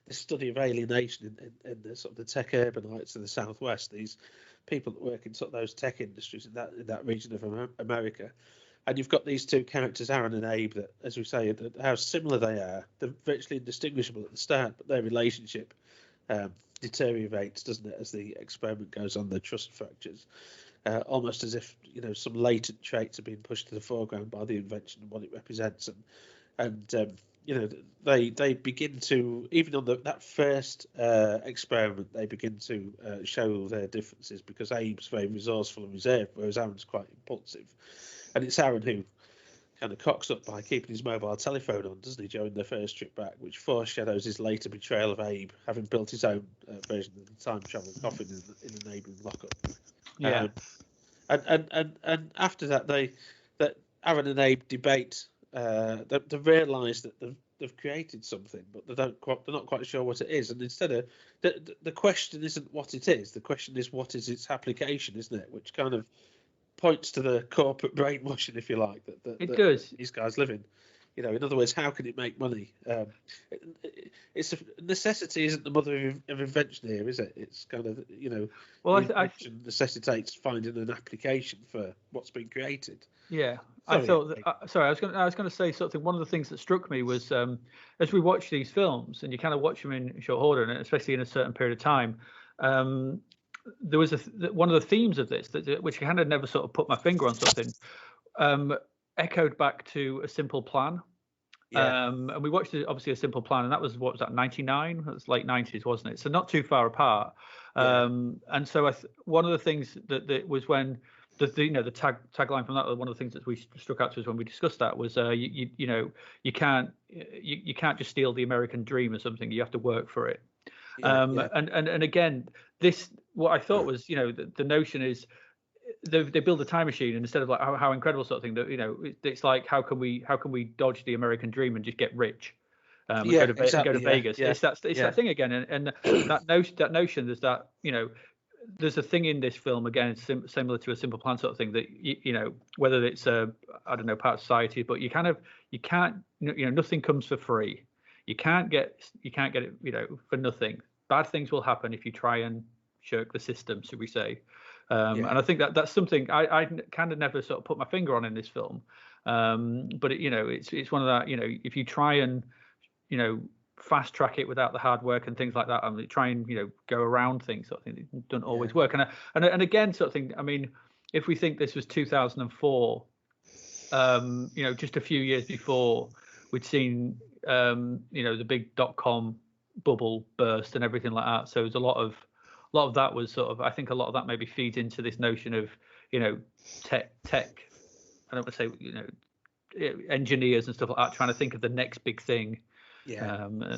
study of alienation in the sort of the tech urbanites of the Southwest. These people that work in sort of those tech industries in that region of America, And you've got these two characters, Aaron and Abe, that, as we say, how similar they are. They're virtually indistinguishable at the start, but their relationship deteriorates, doesn't it, as the experiment goes on, the trust fractures. Almost as if, some latent traits are being pushed to the foreground by the invention and what it represents. And they begin to, even on that first experiment, they begin to show their differences, because Abe's very resourceful and reserved, whereas Aaron's quite impulsive. And it's Aaron who kind of cocks up by keeping his mobile telephone on, doesn't he, during their first trip back, which foreshadows his later betrayal of Abe, having built his own version of the time travel coffin in a neighbouring lockup. Yeah. And after that, that Aaron and Abe debate. They realise that they've created something, but they're not quite sure what it is. And instead of the question isn't what it is, the question is what is its application, isn't it? Which kind of points to the corporate brainwashing, if you like, that It does. these guys live in. In other words, how can it make money? It's necessity isn't the mother of invention here, is it? It's kind of Well, invention necessitates finding an application for what's been created. Yeah, Sorry, I thought. Sorry, I was going to say something. One of the things that struck me was as we watch these films, and you kind of watch them in short order, and especially in a certain period of time. There was one of the themes of this, which I kind of never sort of put my finger on something. Echoed back to A Simple Plan. Yeah. And we watched obviously A Simple Plan, and that was, what was that, 99? That was late 90s, wasn't it? So not too far apart. Yeah. And so one of the things that was when the tagline from that, one of the things that we struck out to us when we discussed that was you can't just steal the American dream or something. You have to work for it. And again, this, what I thought was, the notion is they build a time machine, and instead of like how incredible sort of thing, that it's like how can we dodge the American dream and just get rich, and go to Vegas. Yeah. It's that thing again, and that notion there's that there's a thing in this film again, similar to A Simple Plan sort of thing, that whether it's I don't know, part of society, but you can't nothing comes for free. You can't get it for nothing. Bad things will happen if you try and shirk the system, should we say. And I think that's something I kind of never sort of put my finger on in this film. But it's one of that, if you try and, fast track it without the hard work and things like that, and try and, go around things, sort of thing, it doesn't always work. And again, sort of thing, I mean, if we think this was 2004, just a few years before, we'd seen, the big .com bubble burst and everything like that. So there's a lot of that was sort of, I think a lot of that maybe feeds into this notion of, tech. I don't want to say, engineers and stuff like that, trying to think of the next big thing,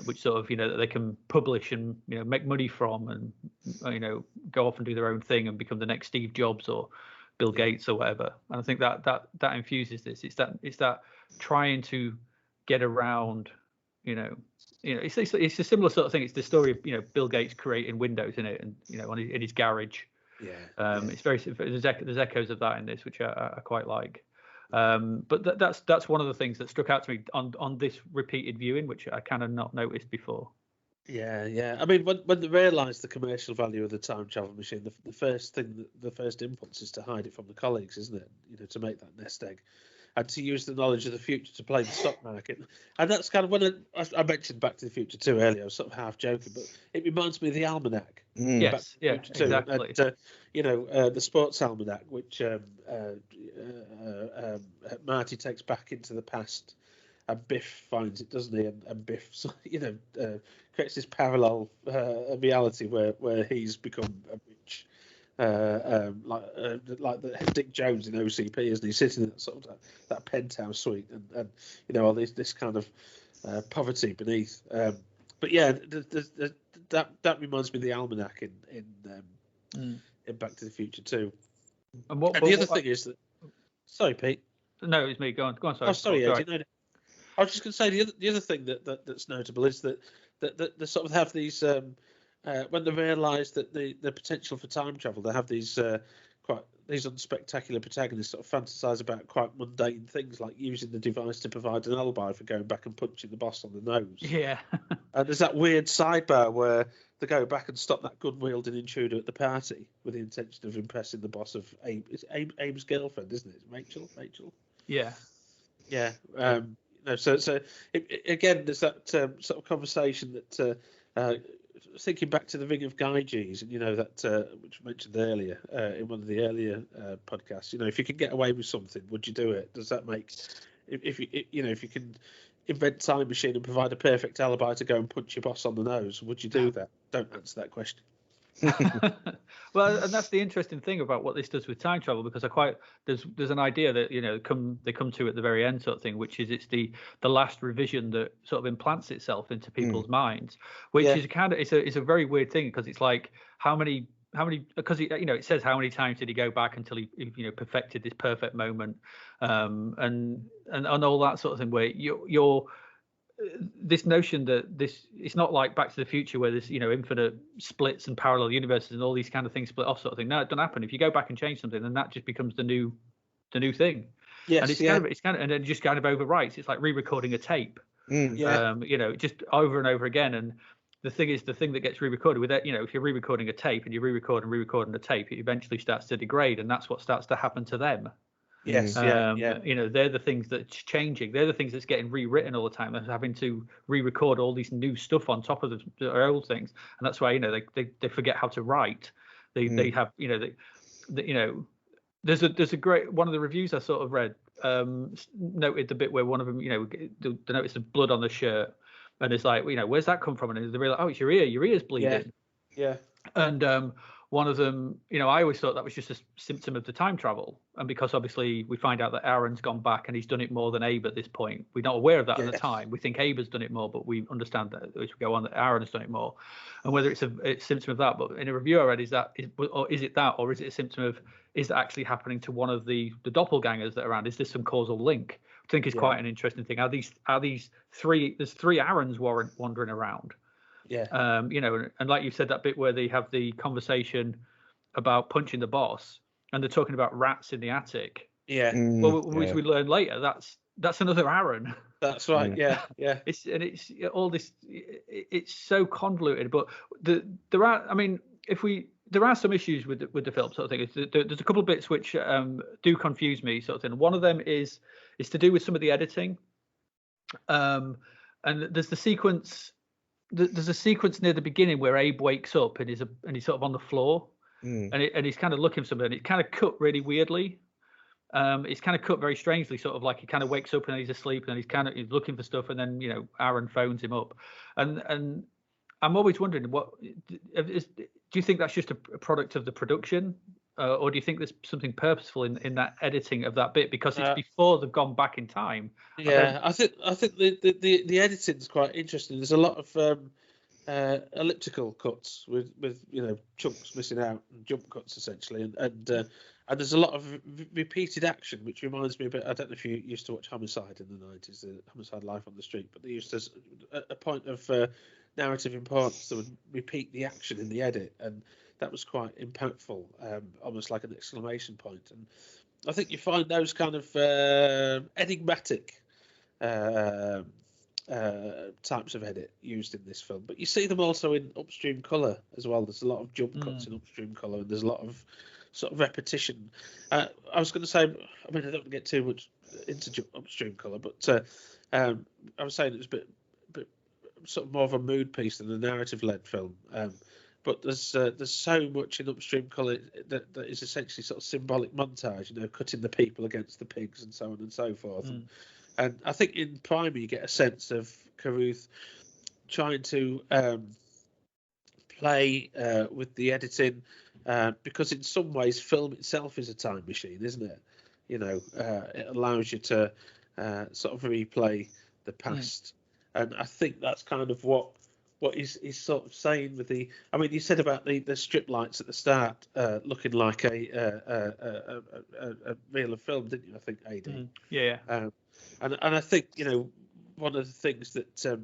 which sort of, that they can publish and, make money from, and, go off and do their own thing and become the next Steve Jobs or Bill Gates or whatever. And I think that infuses this. It's that trying to get around, it's a similar sort of thing. It's the story of, Bill Gates creating Windows in it, and in his garage. It's there's echoes of that in this, which I quite like. But that's one of the things that struck out to me on this repeated viewing, which I kind of not noticed before. Yeah. I mean, when they realise the commercial value of the time travel machine, the first impulse is to hide it from the colleagues, isn't it? To make that nest egg, and to use the knowledge of the future to play the stock market. And that's kind of when I mentioned Back to the Future 2 earlier. I was sort of half joking, but it reminds me of the almanac. Yes, yeah, exactly. And, the sports almanac, which Marty takes back into the past, and Biff finds it, doesn't he? And Biff, creates this parallel reality where he's become a rich. Like the Dick Jones in OCP, isn't he, sitting in that sort of that penthouse suite, and all this kind of poverty beneath. But yeah, that reminds me of the almanac in Back to the Future too. And the other thing is that, sorry, Pete. No, it's me. Go on. Sorry. Oh, sorry, Ed. I was just going to say the other thing that's notable is that they sort of have these. When they realise that the potential for time travel, they have these these unspectacular protagonists sort of fantasise about quite mundane things, like using the device to provide an alibi for going back and punching the boss on the nose. Yeah. And there's that weird sidebar where they go back and stop that gun-wielding intruder at the party with the intention of impressing the boss of Abe. It's Abe's girlfriend, isn't it? Rachel. Yeah. Yeah. So again, there's that sort of conversation that thinking back to the Ring of Gyges, and that which I mentioned earlier in one of the earlier podcasts. If you could get away with something, would you do it? Does that make if you can invent time machine and provide a perfect alibi to go and punch your boss on the nose, would you do that? Don't answer that question. Well, and that's the interesting thing about what this does with time travel, because there's an idea that they come to at the very end, sort of thing, which is it's the last revision that sort of implants itself into people's minds, which is it's a very weird thing, because it's like how many because it says how many times did he go back until he perfected this perfect moment, and all that sort of thing, where you're this notion that it's not like Back to the Future where there's infinite splits and parallel universes and all these kind of things split off, sort of thing. No, it doesn't happen. If you go back and change something, then that just becomes the new thing. Yes, and it's kind of and it just kind of overwrites. It's like re-recording a tape. Just over and over again. And the thing is, the thing that gets re-recorded with that, if you're re-recording a tape and you re-recording the tape, it eventually starts to degrade, and that's what starts to happen to them. Yes, they're the things that's changing. They're the things that's getting rewritten all the time. They're having to re-record all these new stuff on top of the old things, and that's why they forget how to write. They have there's a great one of the reviews I sort of read noted the bit where one of them they noticed the blood on the shirt, and it's like where's that come from? And they realize, oh, it's your ear's bleeding. Yeah. And one of them, I always thought that was just a symptom of the time travel. And because obviously we find out that Aaron's gone back and he's done it more than Abe at this point. We're not aware of that at the time. We think Abe has done it more, but we understand that as we go on that Aaron has done it more. And whether it's a symptom of that, but in a review I read, is it that, or is it a symptom of, is that actually happening to one of the doppelgangers that are around? Is this some causal link? I think is quite an interesting thing. Are these three? There's three Aarons wandering around. Yeah. And like you said, that bit where they have the conversation about punching the boss, and they're talking about rats in the attic. Yeah. Which we learn later, that's another Aaron. That's right. Yeah. It's all this. It's so convoluted, but there are some issues with the film, sort of thing. There's a couple of bits which do confuse me, sort of thing. One of them is to do with some of the editing, and there's the sequence. There's a sequence near the beginning where Abe wakes up and he's sort of on the floor, and he's kind of looking for something. It's kind of cut really weirdly. It's kind of cut very strangely, sort of like he kind of wakes up and he's asleep and he's looking for stuff, and then Aaron phones him up, and I'm always wondering, do you think that's just a product of the production, or do you think there's something purposeful in that editing of that bit, because it's before they've gone back in time? I think the editing's quite interesting. There's a lot of elliptical cuts with chunks missing out and jump cuts essentially, and there's a lot of repeated action, which reminds me a bit. I don't know if you used to watch Homicide in the 90s, the Homicide Life on the Street, but they used to a point of narrative importance that would repeat the action in the edit, and that was quite impactful, almost like an exclamation point. And I think you find those kind of enigmatic types of edit used in this film, but you see them also in upstream colour as well. There's a lot of jump cuts in upstream colour, and there's a lot of sort of repetition. I was going to say, I mean, I don't want to get too much into upstream colour, but I was saying it was a bit sort of more of a mood piece than a narrative-led film. But there's so much in upstream colour that is essentially sort of symbolic montage, cutting the people against the pigs and so on and so forth. And I think in Primer you get a sense of Carruth trying to play with the editing, because in some ways film itself is a time machine, isn't it? It allows you to sort of replay the past. And I think that's kind of what he's sort of saying with the. I mean, you said about the strip lights at the start looking like a reel of film, didn't you? I think AD. Yeah. And I think one of the things that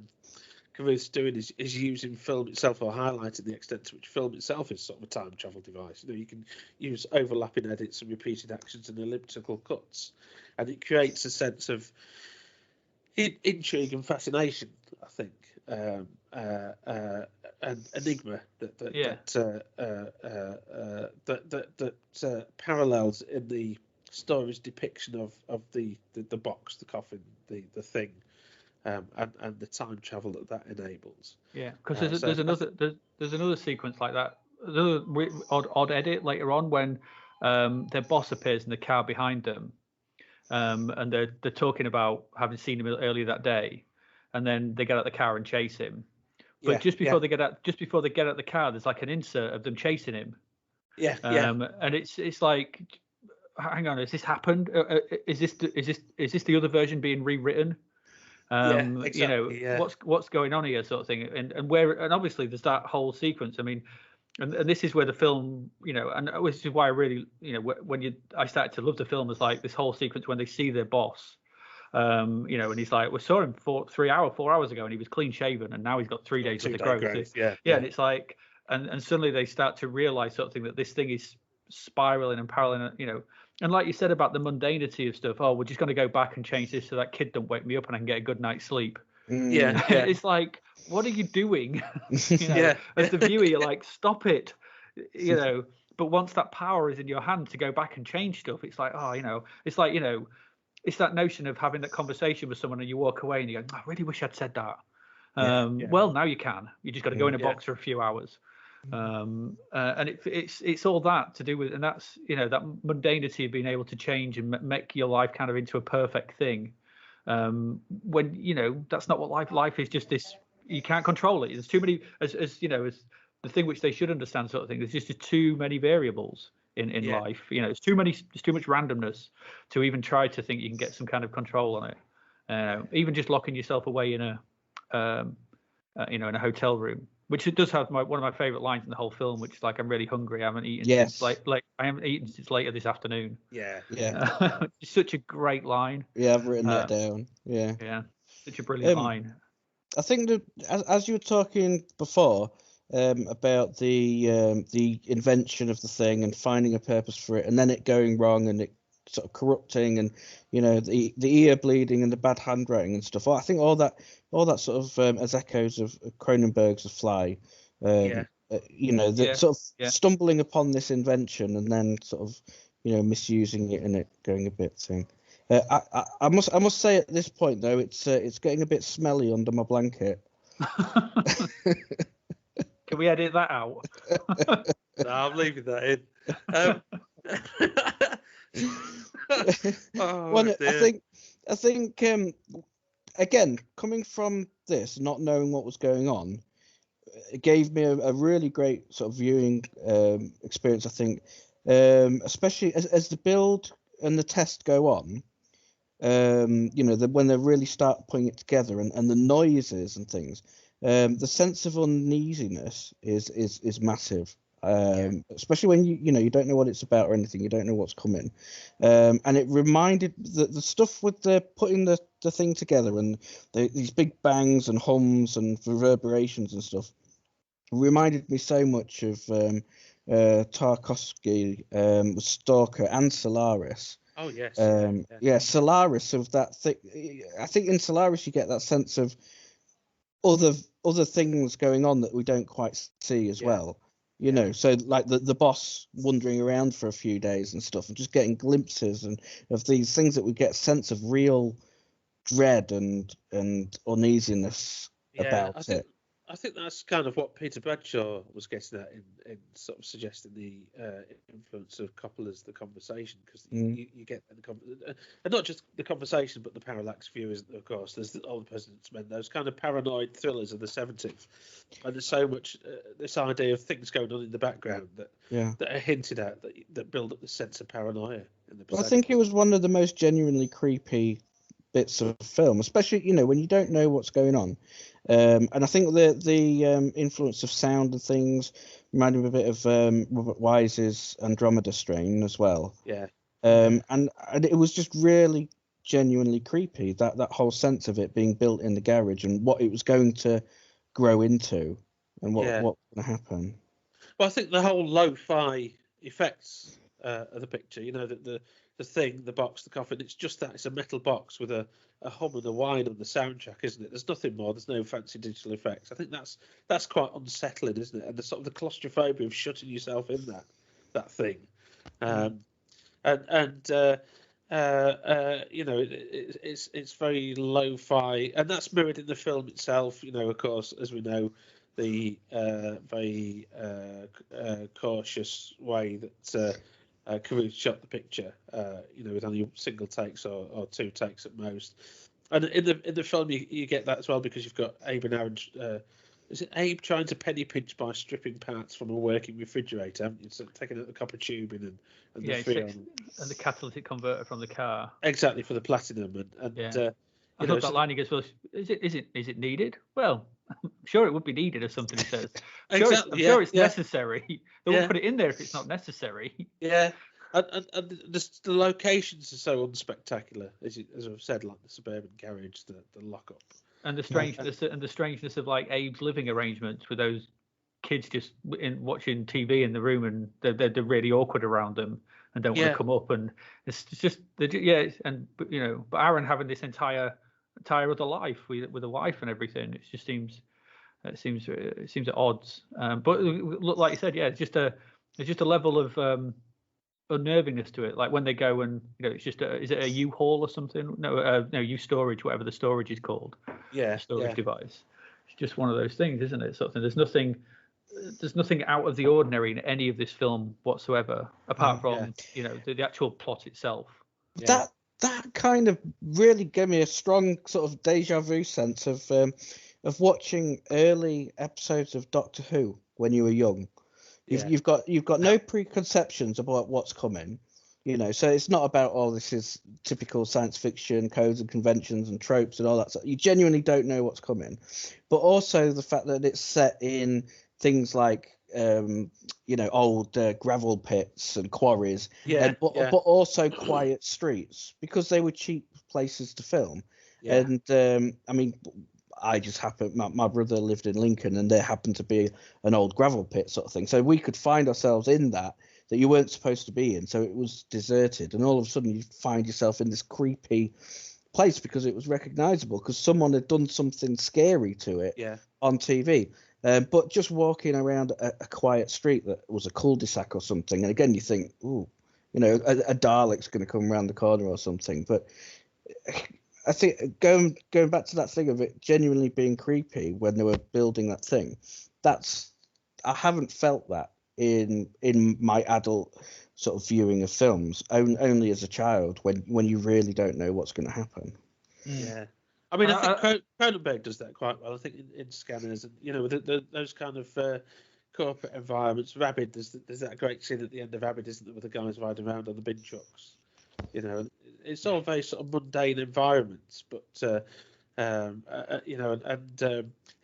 Carruth's doing is using film itself, or highlighting the extent to which film itself is sort of a time travel device. You can use overlapping edits and repeated actions and elliptical cuts, and it creates a sense of intrigue and fascination, I think, and enigma that parallels in the story's depiction of the box, the coffin, the thing, and the time travel that enables. Yeah, because there's another sequence like that, another odd edit later on when their boss appears in the car behind them, and they're talking about having seen him earlier that day, and then they get out the car and chase him. But just before they get out the car, there's like an insert of them chasing him. And it's like, hang on, has this happened? Is this the other version being rewritten? Exactly, what's going on here, sort of thing. And obviously there's that whole sequence. I mean, and this is where the film, and this is why I really, I started to love the film, is like this whole sequence when they see their boss. And he's like, we saw him 4 hours ago, and he was clean shaven, and now he's got 3 days worth of growth. And it's like, and suddenly they start to realize something, that this thing is spiraling and paralleling, and like you said about the mundanity of stuff. Oh, we're just going to go back and change this so that kid don't wake me up and I can get a good night's sleep. It's like, what are you doing? As the viewer, you're like, stop it. But once that power is in your hand to go back and change stuff, it's like, it's like, it's that notion of having that conversation with someone and you walk away and you go, I really wish I'd said that. Well, now you can. You just got to go in a box for a few hours. And it's all that to do with, and that's, that mundanity of being able to change and make your life kind of into a perfect thing. When, that's not what life is, just this, you can't control it. There's too many, as the thing which they should understand, sort of thing. There's just too many variables in life. There's too much randomness to even try to think you can get some kind of control on it. Even just locking yourself away in in a hotel room, which it does have one of my favorite lines in the whole film, which is like, I'm really hungry. I haven't eaten since I haven't eaten since later this afternoon. It's such a great line. I've written that down. Such a brilliant line. I think that as you were talking before, about the invention of the thing and finding a purpose for it, and then it going wrong and it sort of corrupting, and the ear bleeding and the bad handwriting and stuff. I think all that sort of as echoes of Cronenberg's The Fly. Sort of stumbling upon this invention and then sort of misusing it and it going a bit thing. I must say at this point though, it's getting a bit smelly under my blanket. Can we edit that out? No, I'm leaving that in. I think again, coming from this, not knowing what was going on, it gave me a really great sort of viewing experience. I think, especially as the build and the test go on, when they really start putting it together and the noises and things. The sense of uneasiness is massive, especially when you don't know what it's about or anything, you don't know what's coming, and it reminded the stuff with the putting the thing together and these big bangs and hums and reverberations and stuff reminded me so much of Tarkovsky, Stalker and Solaris. Oh yes. Solaris of that thing. I think in Solaris you get that sense of other things going on that we don't quite see as well. So like the boss wandering around for a few days and stuff, and just getting glimpses of these things that we get a sense of real dread and uneasiness about it. I think that's kind of what Peter Bradshaw was getting at in sort of suggesting the influence of Coppola's The Conversation, because you get and not just The Conversation, but the parallax view, of course. There's the Old President's Men, those kind of paranoid thrillers of the 70s, and there's so much this idea of things going on in the background that are hinted at that build up the sense of paranoia in the. I think it was one of the most genuinely creepy bits of film, especially when you don't know what's going on. And I think the influence of sound and things reminded me a bit of Robert Wise's Andromeda Strain as well. And it was just really genuinely creepy, that whole sense of it being built in the garage and what it was going to grow into and what was going to happen. Well, I think the whole lo-fi effects of the picture, the thing, the box, the coffin, it's just that. It's a metal box with a hum and a whine on the soundtrack, isn't it? There's nothing more. There's no fancy digital effects. I think that's quite unsettling, isn't it? And the sort of the claustrophobia of shutting yourself in that thing. It's very lo-fi, and that's mirrored in the film itself. Of course, as we know, the very cautious way that Carruth shot the picture, with only single takes or 2 takes at most. And in the film, you get that as well, because you've got Abe and Aaron. Is it Abe trying to penny pinch by stripping parts from a working refrigerator? It's taking out the copper tubing and the freon and the catalytic converter from the car. Exactly, for the platinum and I love that line. He goes, "Well, is it needed?" Well, I'm sure it would be needed or something. He says, I'm sure it's necessary. They won't put it in there if it's not necessary. Yeah. And the locations are so unspectacular, as I've said, like the suburban garage, the lockup, and the strangeness of like Abe's living arrangements with those kids just watching TV in the room, and they're really awkward around them and don't want to come up, and it's just but Aaron having this entire other life with a wife and everything, it seems at odds. But like you said, it's just a level of unnervingness to it, like when they go and it's just is it a U-Haul or something? No, U-Storage, whatever the storage is called. Storage device. It's just one of those things, isn't it? Something. There's nothing out of the ordinary in any of this film whatsoever, apart from the actual plot itself. That kind of really gave me a strong sort of deja vu sense of watching early episodes of Doctor Who when you were young. You've got no preconceptions about what's coming, so it's not about this is typical science fiction codes and conventions and tropes and all that stuff. You genuinely don't know what's coming, but also the fact that it's set in things like old gravel pits and quarries, but also quiet streets, because they were cheap places to film. And I just happened, my brother lived in Lincoln, and there happened to be an old gravel pit sort of thing. So we could find ourselves in that you weren't supposed to be in. So it was deserted. And all of a sudden you find yourself in this creepy place because it was recognizable, because someone had done something scary to it on TV. But just walking around a quiet street that was a cul-de-sac or something. And again, you think, ooh, a Dalek's going to come around the corner or something. But I think going back to that thing of it genuinely being creepy when they were building that thing, I haven't felt that in my adult sort of viewing of films, only as a child when you really don't know what's going to happen. Yeah, I mean, I think Cronenberg does that quite well. I think in Scanners, and with those kind of corporate environments. Rabid, there's that great scene at the end of Rabid, isn't there, with the guys riding around on the bin trucks. It's all very sort of mundane environments, but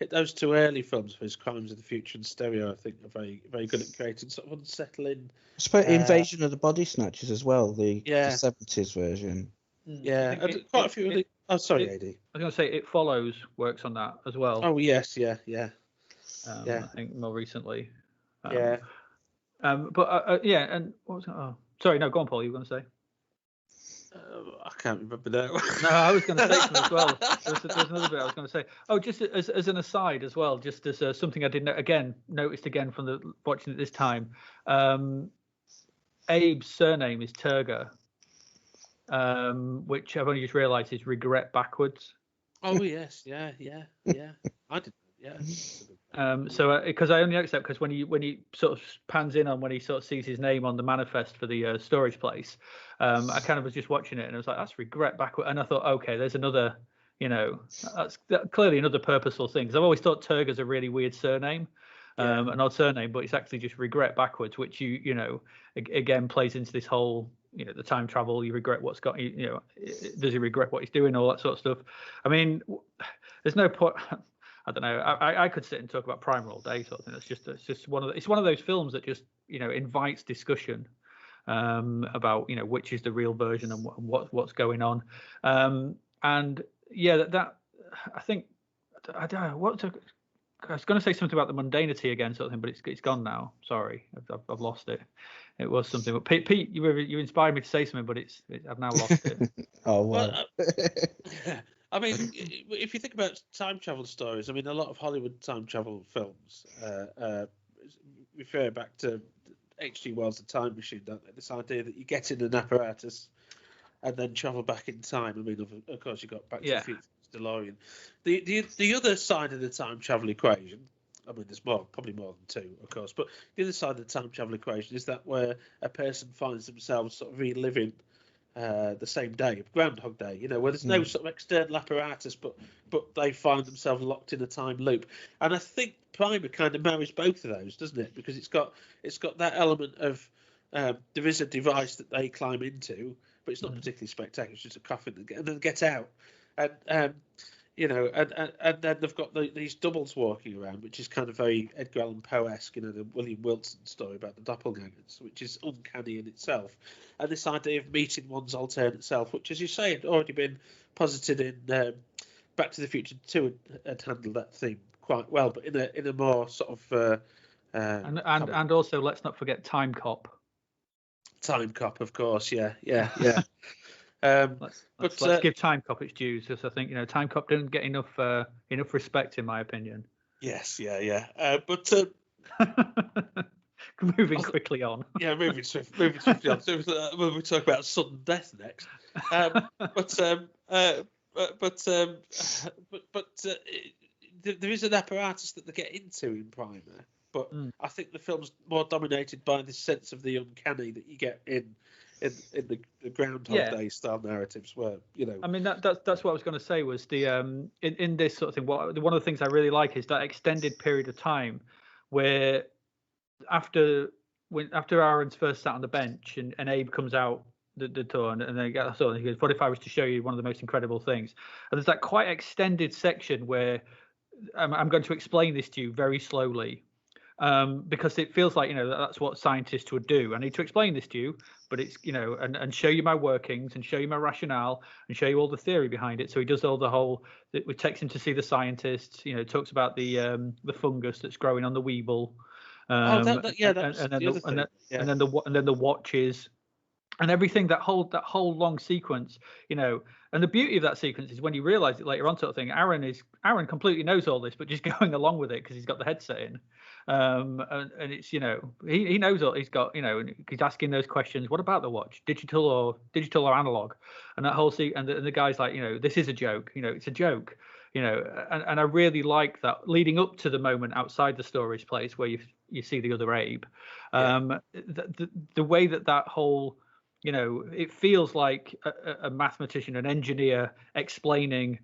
those 2 early films of his, Crimes of the Future and Stereo, I think are very, very good at creating sort of unsettling. I suppose Invasion of the Body Snatchers as well, the 70s version. Yeah, quite a few. Oh, sorry, AD. I was going to say It Follows works on that as well. Oh yes, yeah. I think more recently. And what was sorry, no, go on, Paul. You were going to say? I can't remember now. No, I was going to say something as well. There's another bit I was going to say. Oh, just as an aside as well, just as something I didn't noticed again from watching it this time. Abe's surname is Turger, which I've only just realised is regret backwards. Oh yes, yeah. I did, yeah. So because I only noticed that because when he sort of pans in on when he sort of sees his name on the manifest for the storage place, I kind of was just watching it and I was like, that's regret backward, and I thought, okay, there's another, that's clearly another purposeful thing, because I've always thought Turger's a really weird surname, an odd surname, but it's actually just regret backwards, which again plays into this whole, the time travel. You regret what's got, does he regret what he's doing, all that sort of stuff. I mean, there's no point. I don't know. I could sit and talk about Primer all day, sort of thing. It's just one of those films that just invites discussion about which is the real version and what's going on. And yeah, that I think I don't know what to. I was going to say something about the mundanity again, sort of thing, but it's gone now. Sorry, I've lost it. It was something, but Pete, you inspired me to say something, but I've now lost it. Oh wow. I mean, if you think about time travel stories, I mean, a lot of Hollywood time travel films refer back to H.G. Wells' The Time Machine, don't they? This idea that you get in an apparatus and then travel back in time. I mean, of course, you got Back to the Future, DeLorean. The other side of the time travel equation, I mean, there's probably more than two, of course, but the other side of the time travel equation is that where a person finds themselves sort of reliving the same day, Groundhog Day, where there's no sort of external apparatus, but they find themselves locked in a time loop. And I think Primer kind of marries both of those, doesn't it? Because it's got that element of there is a device that they climb into, but it's not particularly spectacular. It's just a coffin and then get out. And and then they've got these doubles walking around, which is kind of very Edgar Allan Poe-esque, the William Wilson story about the doppelgangers, which is uncanny in itself. And this idea of meeting one's alternate self, which, as you say, had already been posited in Back to the Future 2, had handled that theme quite well, but in a more sort of and also let's not forget Time Cop. Time Cop, of course, yeah. Let's give Time Cop its dues, because I think Time Cop didn't get enough respect, in my opinion. Yes, yeah. But moving quickly on. Yeah, moving swiftly on. So we'll talk about sudden death next. There is an apparatus that they get into in Primer, but I think the film's more dominated by this sense of the uncanny that you get in the Groundhog Day style narratives, where I mean that's what I was going to say was the in this sort of thing. One of the things I really like is that extended period of time where after Aaron's first sat on the bench and Abe comes out the door and then he goes, "What if I was to show you one of the most incredible things?" And there's that quite extended section where I'm going to explain this to you very slowly. Because it feels like that's what scientists would do. I need to explain this to you, but it's and show you my workings and show you my rationale and show you all the theory behind it. So he does all the whole. It takes him to see the scientists. Talks about the fungus that's growing on the Weeble. And then the watches. And everything, that whole long sequence, and the beauty of that sequence is when you realise it later on, sort of thing. Aaron completely knows all this, but just going along with it because he's got the headset in, and it's he knows all he's got, he's asking those questions. What about the watch, digital or analog? And that whole and the guy's like, this is a joke, it's a joke, and I really like that leading up to the moment outside the storage place where you see the other Abe, the way that whole. It feels like a mathematician, an engineer explaining,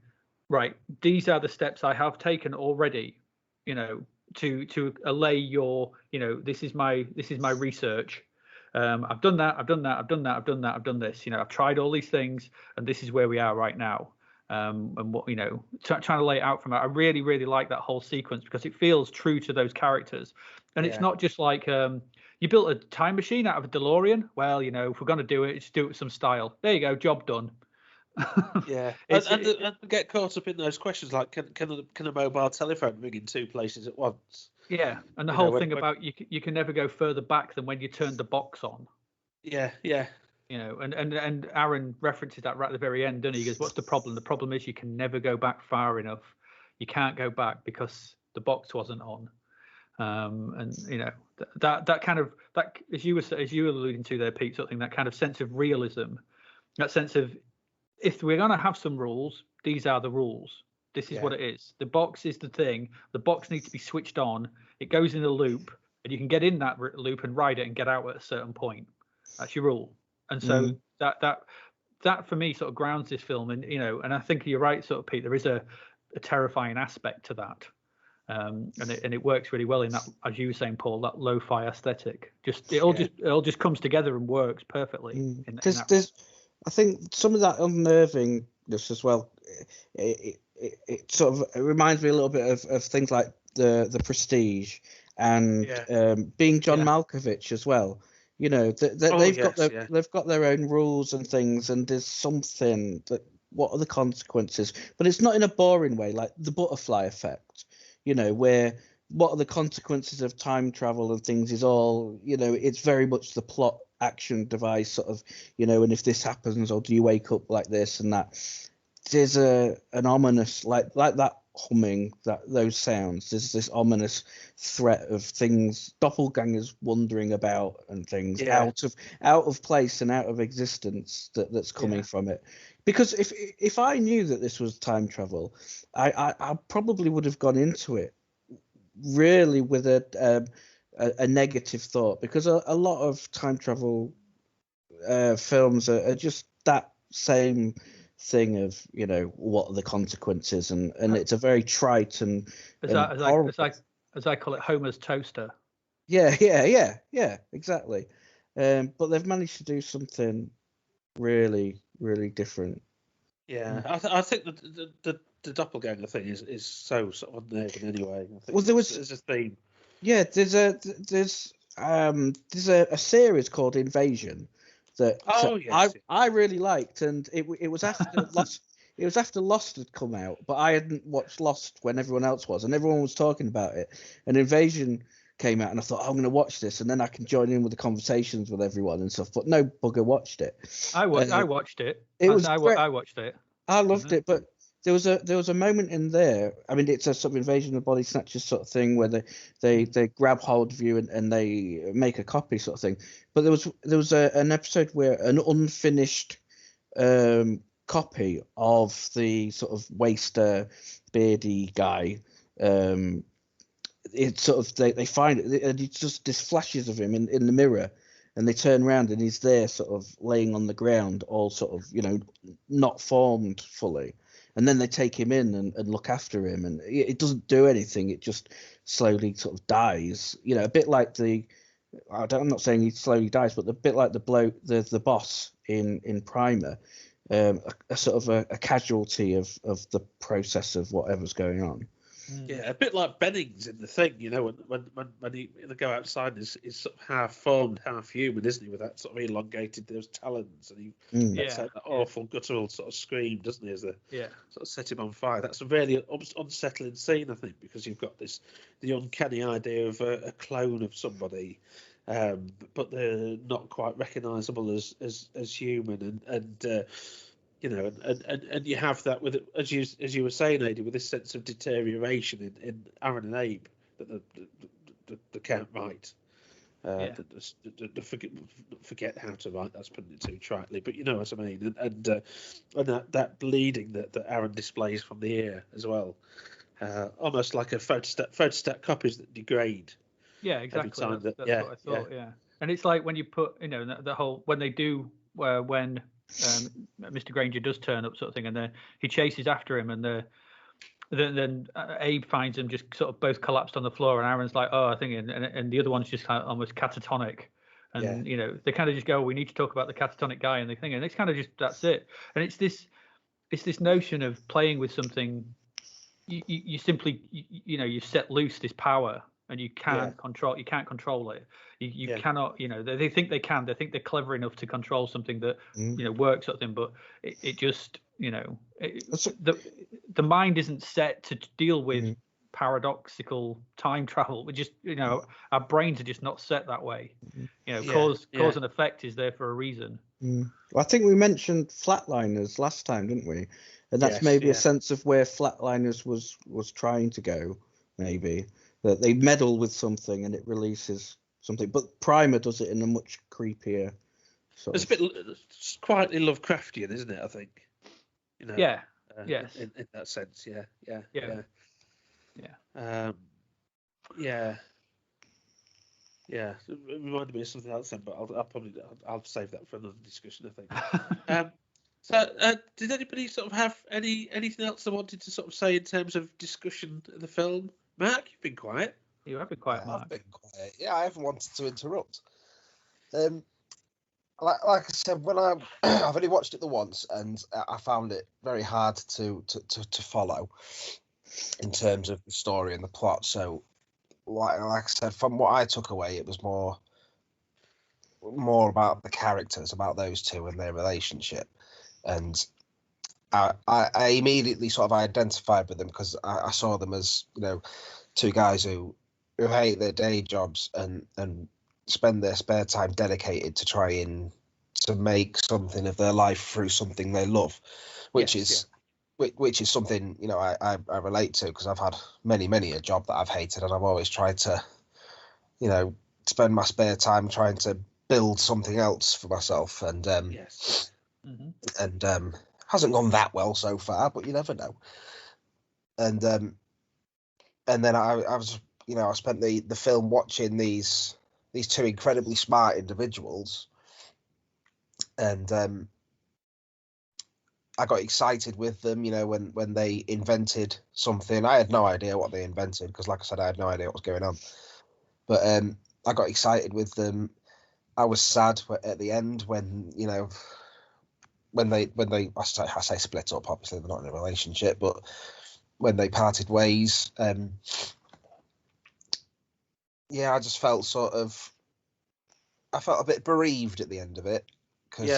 right, these are the steps I have taken already, to allay your, this is my research. I've done that, I've done this, I've tried all these things and this is where we are right now. And what, trying to lay it out from that. I really, really like that whole sequence because it feels true to those characters. And it's not just like, you built a time machine out of a DeLorean. Well, if we're going to do it, just do it with some style. There you go, job done. Yeah, and get caught up in those questions like, can a mobile telephone ring in two places at once? Yeah, and the whole thing about you can never go further back than when you turned the box on. Yeah. And Aaron references that right at the very end, doesn't he? He goes, "What's the problem? The problem is you can never go back far enough. You can't go back because the box wasn't on." And that kind of as you were alluding to there, Pete, something that kind of sense of realism, that sense of if we're going to have some rules, these are the rules. This is what it is. The box is the thing. The box needs to be switched on. It goes in a loop, and you can get in that loop and ride it and get out at a certain point. That's your rule. And so that for me sort of grounds this film, and and I think you're right, sort of, Pete. There is a terrifying aspect to that. And it works really well in that, as you were saying, Paul, that lo-fi aesthetic. It all just comes together and works perfectly. I think some of that unnervingness as well. It sort of reminds me a little bit of things like the Prestige and being John Malkovich as well. They've got their own rules and things, and there's something that what are the consequences, but it's not in a boring way like the butterfly effect. Where what are the consequences of time travel and things is all, it's very much the plot action device sort of, and if this happens, or do you wake up like this and that. There's an ominous, like that humming those sounds. There's this ominous threat of things, doppelgangers wandering about and things out of place and out of existence that's coming from it. Because if I knew that this was time travel, I probably would have gone into it really with a negative thought, because a lot of time travel films are just that same thing of, you know, what are the consequences, and it's a very trite and as I call it, Homer's toaster. Yeah, exactly. But they've managed to do something really, really different. Yeah, I think that the doppelganger thing is so sort of unnerving anyway. I think Well, there's a theme. Yeah, there's a series called Invasion that I really liked, and it was after Lost. It was after Lost had come out, but I hadn't watched Lost when everyone else was, and everyone was talking about it. And Invasion came out, and I thought, I'm going to watch this, and then I can join in with the conversations with everyone and stuff. But no bugger watched it. I watched it. I watched it. I loved it, but there was a moment in there. I mean, it's a sort of Invasion of the Body Snatchers sort of thing where they grab hold of you and they make a copy sort of thing. But there was an episode where an unfinished copy of the sort of waster beardy guy. It's sort of they find it, and it's just this flashes of him in the mirror, and they turn around and he's there sort of laying on the ground, all sort of, you know, not formed fully. And then they take him in and look after him, and it doesn't do anything. It just slowly sort of dies. You know, a bit like I'm not saying he slowly dies, but a bit like the boss in Primer, a sort of a casualty of the process of whatever's going on. Yeah, a bit like Bennings in The Thing, you know, when they go outside, he's sort of half formed, half human, isn't he? With that sort of elongated those talons, and he lets out that awful guttural sort of scream, doesn't he? As the sort of set him on fire. That's a really unsettling scene, I think, because you've got the uncanny idea of a clone of somebody, but they're not quite recognisable as human, and you know, and you have that with, as you were saying, Adi, with this sense of deterioration in Aaron and Abe that the Count write. Forget how to write. That's putting it too tritely, but you know what I mean. And that bleeding that Aaron displays from the ear as well, almost like a photostat copies that degrade. Yeah, exactly. That's what I thought. Yeah, and it's like when you put, you know, the whole when they do when. Mr. Granger does turn up, sort of thing, and he chases after him, and then Abe finds him just sort of both collapsed on the floor, and Aaron's like, oh, I think, and the other one's just kind of almost catatonic, and you know, they kind of just go, we need to talk about the catatonic guy, and the thing, and it's kind of just, that's it. And it's this notion of playing with something. You simply, you know, you set loose this power, and you can't control it. You cannot, you know, they think they can. They think they're clever enough to control something that you know, works, sort of thing. But it just, you know, the mind isn't set to deal with paradoxical time travel. We just, you know, our brains are just not set that way. You know, cause and effect is there for a reason. Well, I think we mentioned Flatliners last time, didn't we? And that's maybe a sense of where Flatliners was trying to go. Maybe that they meddle with something and it releases something, but Primer does it in a much creepier sort it's a bit quietly Lovecraftian, isn't it? I think, you know. Yes. In that sense, yeah. It reminded me of something else then, but I'll save that for another discussion, I think. So, did anybody sort of have anything else they wanted to sort of say in terms of discussion of the film? Mark, you've been quiet. You have been quiet, Mark. I've been quiet. Yeah, I haven't wanted to interrupt. Like I said, when I've only watched it the once, and I found it very hard to follow in terms of the story and the plot. So, like I said, from what I took away, it was more about the characters, about those two and their relationship, and I immediately sort of identified with them because I saw them as, you know, two guys who hate their day jobs and spend their spare time dedicated to trying to make something of their life through something they love, which is which is something, you know, I relate to, because I've had many a job that I've hated, and I've always tried to, you know, spend my spare time trying to build something else for myself, and Yes. and hasn't gone that well so far, but you never know. And then I was, you know, I spent the film watching these two incredibly smart individuals, and I got excited with them, you know, when they invented something. I had no idea what they invented, because, like I said, I had no idea what was going on. But I got excited with them. I was sad at the end when, you know, when they I say split up. Obviously, they're not in a relationship, but when they parted ways, yeah, I just felt I felt a bit bereaved at the end of it, because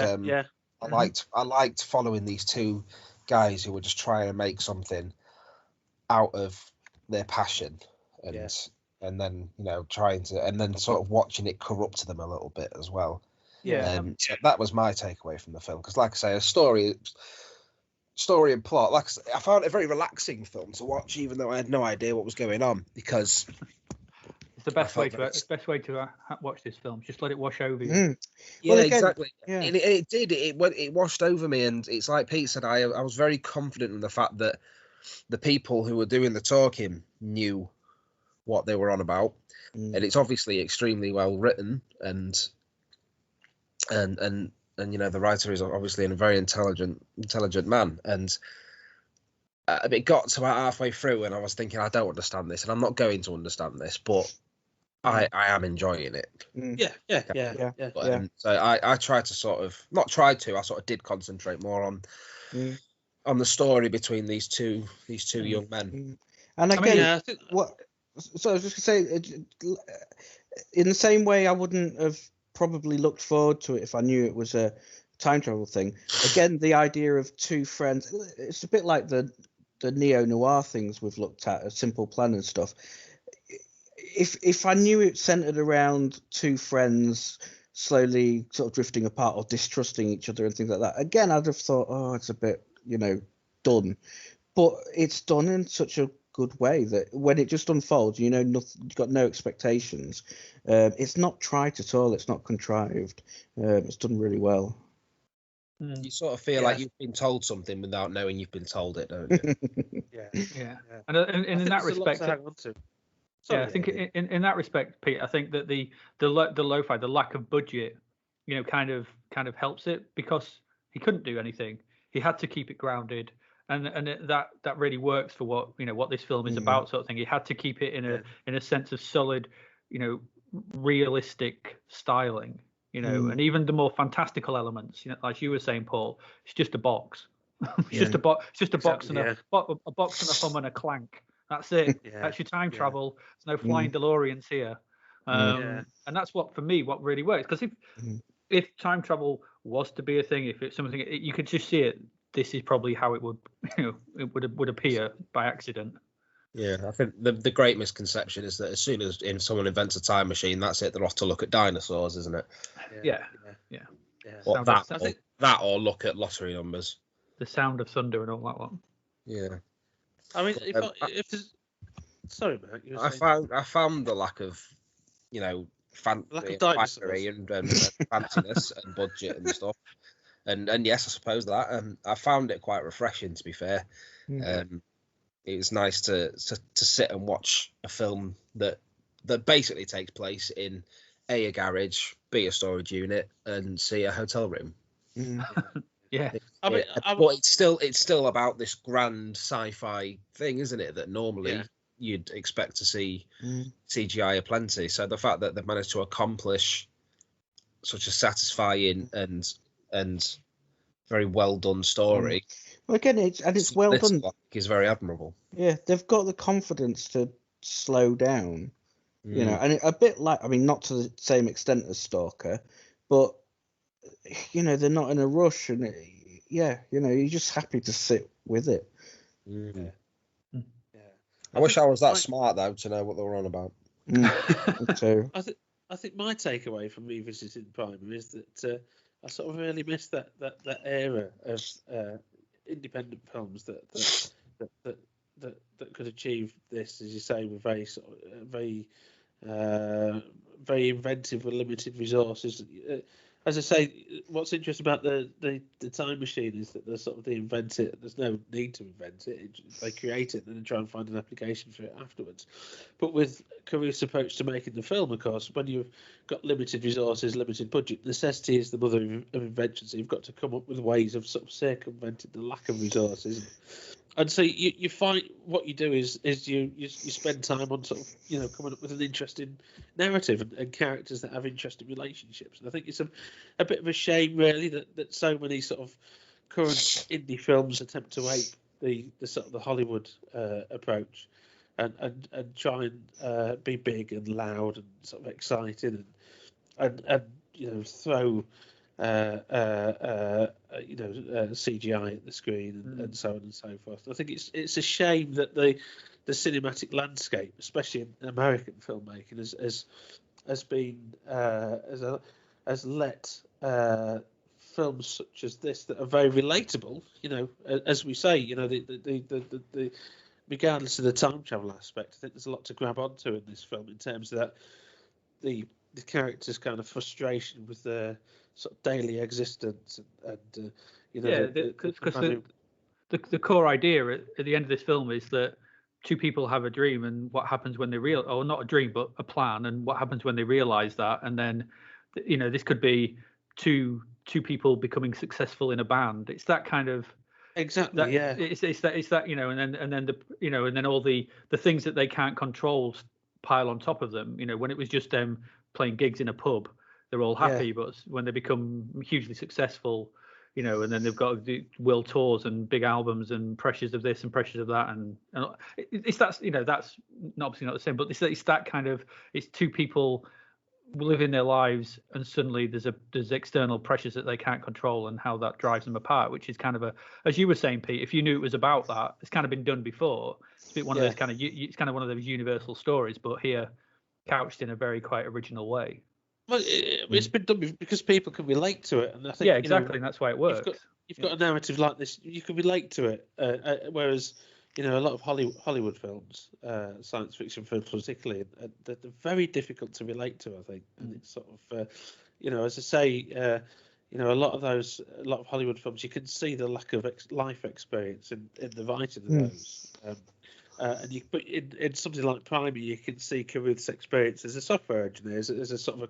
I liked following these two guys who were just trying to make something out of their passion, and then, you know, and then sort of watching it corrupt them a little bit as well. So that was my takeaway from the film, because, like I say, a story and plot, like I say, I found it a very relaxing film to watch, even though I had no idea what was going on, because it's the best way to watch this film. Just let it wash over you. Yeah, well, again, exactly. Yeah. It did. It washed over me, and it's like Pete said. I was very confident in the fact that the people who were doing the talking knew what they were on about, and it's obviously extremely well written, and you know, the writer is obviously a very intelligent man, and it got to about halfway through, and I was thinking, I don't understand this, and I'm not going to understand this, but I am enjoying it. Yeah. So I tried to I sort of did concentrate more on the story between these two young men. And again, so I was just going to say, in the same way, I wouldn't have probably looked forward to it if I knew it was a time travel thing. Again, the idea of two friends, it's a bit like the neo-noir things we've looked at, A Simple Plan and stuff. If I knew it centered around two friends slowly sort of drifting apart or distrusting each other and things like that, again, I'd have thought, oh, it's a bit, you know, done. But it's done in such a good way that when it just unfolds, you know, you've got no expectations. It's not trite at all. It's not contrived. It's done really well. You sort of feel like you've been told something without knowing you've been told it, don't you? Yeah. And in that respect, I think in that respect, Pete, I think that the lo-fi, the lack of budget, you know, kind of helps it, because he couldn't do anything. He had to keep it grounded, and that really works for what this film is about, sort of thing. He had to keep it in a sense of solid, you know, realistic styling, you know, and even the more fantastical elements, you know, like you were saying, Paul, it's just a box. It's just a box. It's just a box and a box and a hum and a clank. That's it. That's your time travel. There's no flying DeLoreans here. And that's what really works. Because if time travel was to be a thing, if it's something, you could just see it. This is probably how it would, you know, it would appear by accident. Yeah, I think the great misconception is that as soon as someone invents a time machine, that's it. They're off to look at dinosaurs, isn't it? Yeah. Or that or look at lottery numbers. The Sound of Thunder and all that one. Yeah. I mean, if there's... Sorry, Matt. I found the lack of, you know, fancy and fanciness and budget and stuff. And yes, I suppose that. I found it quite refreshing, to be fair. It was nice to sit and watch a film that basically takes place in A, a garage, B, a storage unit, and C, a hotel room. Yeah. But it's still about this grand sci-fi thing, isn't it? That normally you'd expect to see CGI aplenty. So the fact that they've managed to accomplish such a satisfying and very well done story. Well, again, it's well done. Is very admirable. Yeah, they've got the confidence to slow down, you know, and a bit like, I mean, not to the same extent as Stalker, but you know, they're not in a rush, and you know, you're just happy to sit with it. I wish I was that smart though to know what they were on about. So I think my takeaway from revisiting Primer is that I sort of really missed that era of independent films that could achieve this, as you say, with very sort of very inventive with limited resources. As I say, what's interesting about the Time Machine is that they invent it. There's no need to invent it. They create it and then try and find an application for it afterwards. But with Carruth's approach to making the film, of course, when you've got limited resources, limited budget, necessity is the mother of invention. So you've got to come up with ways of sort of circumventing the lack of resources. And so you find what you do is you spend time on sort of coming up with an interesting narrative and characters that have interesting relationships. And I think it's a bit of a shame really that so many sort of current indie films attempt to ape the sort of the Hollywood approach and try and be big and loud and sort of exciting and throw CGI at the screen and so on and so forth. I think it's a shame that the cinematic landscape, especially in American filmmaking, has let films such as this that are very relatable. As we say, the regardless of the time travel aspect, I think there's a lot to grab onto in this film in terms of that the characters' kind of frustration with their sort of daily existence and the core idea at the end of this film is that two people have a dream, and what happens when they or not a dream but a plan, and what happens when they realize that, and then this could be two people becoming successful in a band. It's that kind of exactly it's that and then all the things that they can't control pile on top of them. When it was just them playing gigs in a pub, they're all happy, but when they become hugely successful, and then they've got to do world tours and big albums and pressures of this and pressures of that, and it's that's obviously not the same, but it's that kind of, it's two people living their lives and suddenly there's external pressures that they can't control and how that drives them apart, which is kind of as you were saying, Pete, if you knew it was about that, it's kind of been done before. It's a bit one of those it's kind of one of those universal stories, but here couched in a very quite original way. Well, it's been done because people can relate to it, and I think exactly, and that's why it works. You've got a narrative like this, you can relate to it, whereas a lot of Hollywood films, science fiction films particularly, they're very difficult to relate to, I think. And it's sort of, as I say, a lot of Hollywood films, you can see the lack of life experience in the writing of those. But in something like Primer, you can see Carruth's experience as a software engineer, as a sort of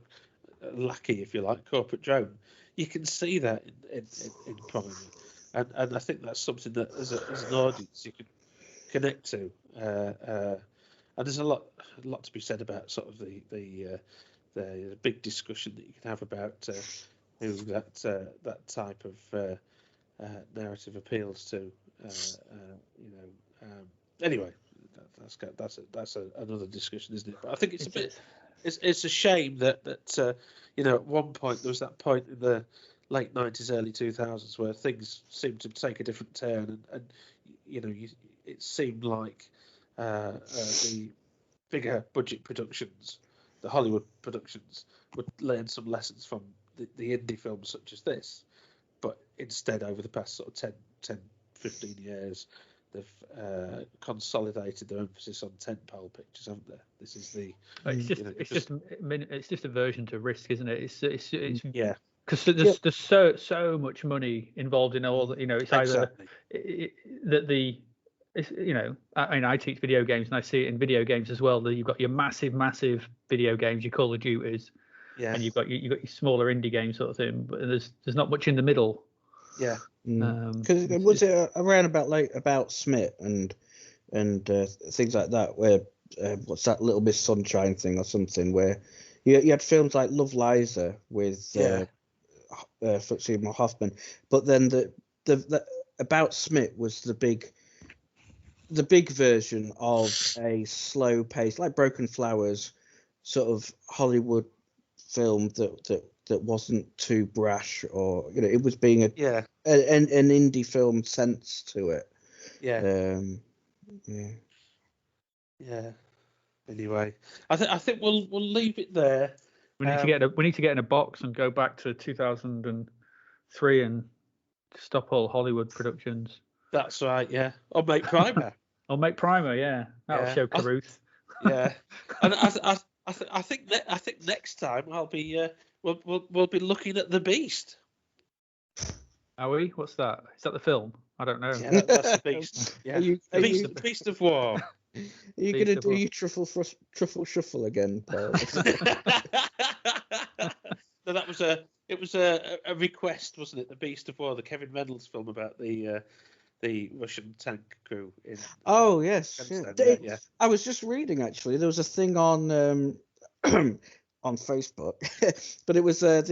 a lackey, if you like, corporate drone. You can see that in Primer, and I think that's something that as an audience you can connect to. And there's a lot to be said about sort of the big discussion that you can have about who that type of narrative appeals to. Anyway, that's another discussion, isn't it? But I think it's a shame that at one point there was that point in the late 90s, early 2000s where things seemed to take a different turn, and it seemed like the bigger budget productions, the Hollywood productions, would learn some lessons from the indie films such as this. But instead, over the past sort of 10 15 years, they've consolidated their emphasis on tentpole pictures, haven't they? This is it's just a version to Risk, isn't it? It's because there's so much money involved in all that. It's either I teach video games and I see it in video games as well. That you've got your massive video games, your Call of Duties, and you've got your smaller indie games sort of thing. But there's not much in the middle. Yeah. Because was it around about Smith and things like that, where what's that Little Miss Sunshine thing or something, where you had films like Love Liza with Seymour Hoffman, but then the About Smith was the big version of a slow pace, like Broken Flowers, sort of Hollywood film that wasn't too brash, or it was being an indie film sense to it. Anyway, I think we'll leave it there. We need to get in a box and go back to 2003 and Stop all Hollywood productions. That's right, yeah. Or make Primer. Or make Primer, yeah. That'll show Carruth. Yeah, and I think next time I'll be we'll be looking at The Beast. Are we? What's that? Is that the film? I don't know. Yeah, that's The Beast. Yeah, the Beast of War. Are you going to do your truffle shuffle again, Paul? No, that was a request, wasn't it? The Beast of War, the Kevin Reynolds film about the Russian tank crew. Oh yes, yeah. I was just reading actually. There was a thing on on Facebook, but it was there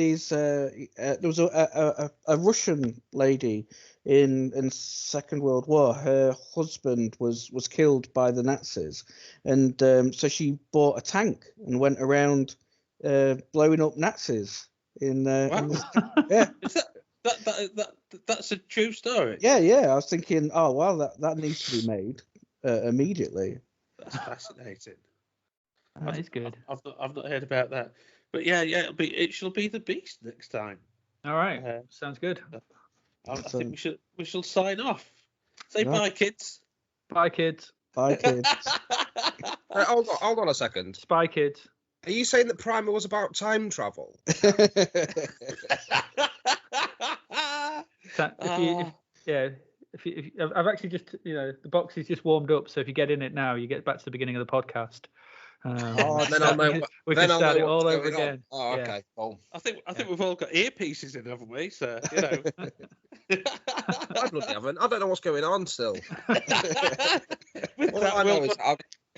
was a Russian lady in Second World War. Her husband was killed by the Nazis, and so she bought a tank and went around blowing up Nazis in yeah. Is that's a true story? Yeah. I was thinking, oh wow, that needs to be made immediately. That's fascinating. That is good. I've not heard about that, but yeah, it shall be The Beast next time. All right, sounds good. I think we shall sign off. Say bye, kids. Bye, kids. Bye, kids. Hold on a second. Spy Kids. Are you saying that Primer was about time travel? If I've actually just, the box is just warmed up, so if you get in it now, you get back to the beginning of the podcast. Then I'll know. We can start it all over again. Oh, okay. Cool. I think we've all got earpieces in, haven't we? So I bloody haven't. I don't know what's going on still.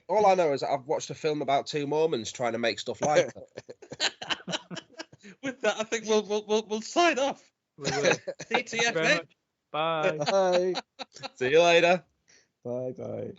All I know is that I've watched a film about two Mormons trying to make stuff like that. With that, I think we'll sign off. We will. CTF. Bye. Bye. See you later. Bye. Bye.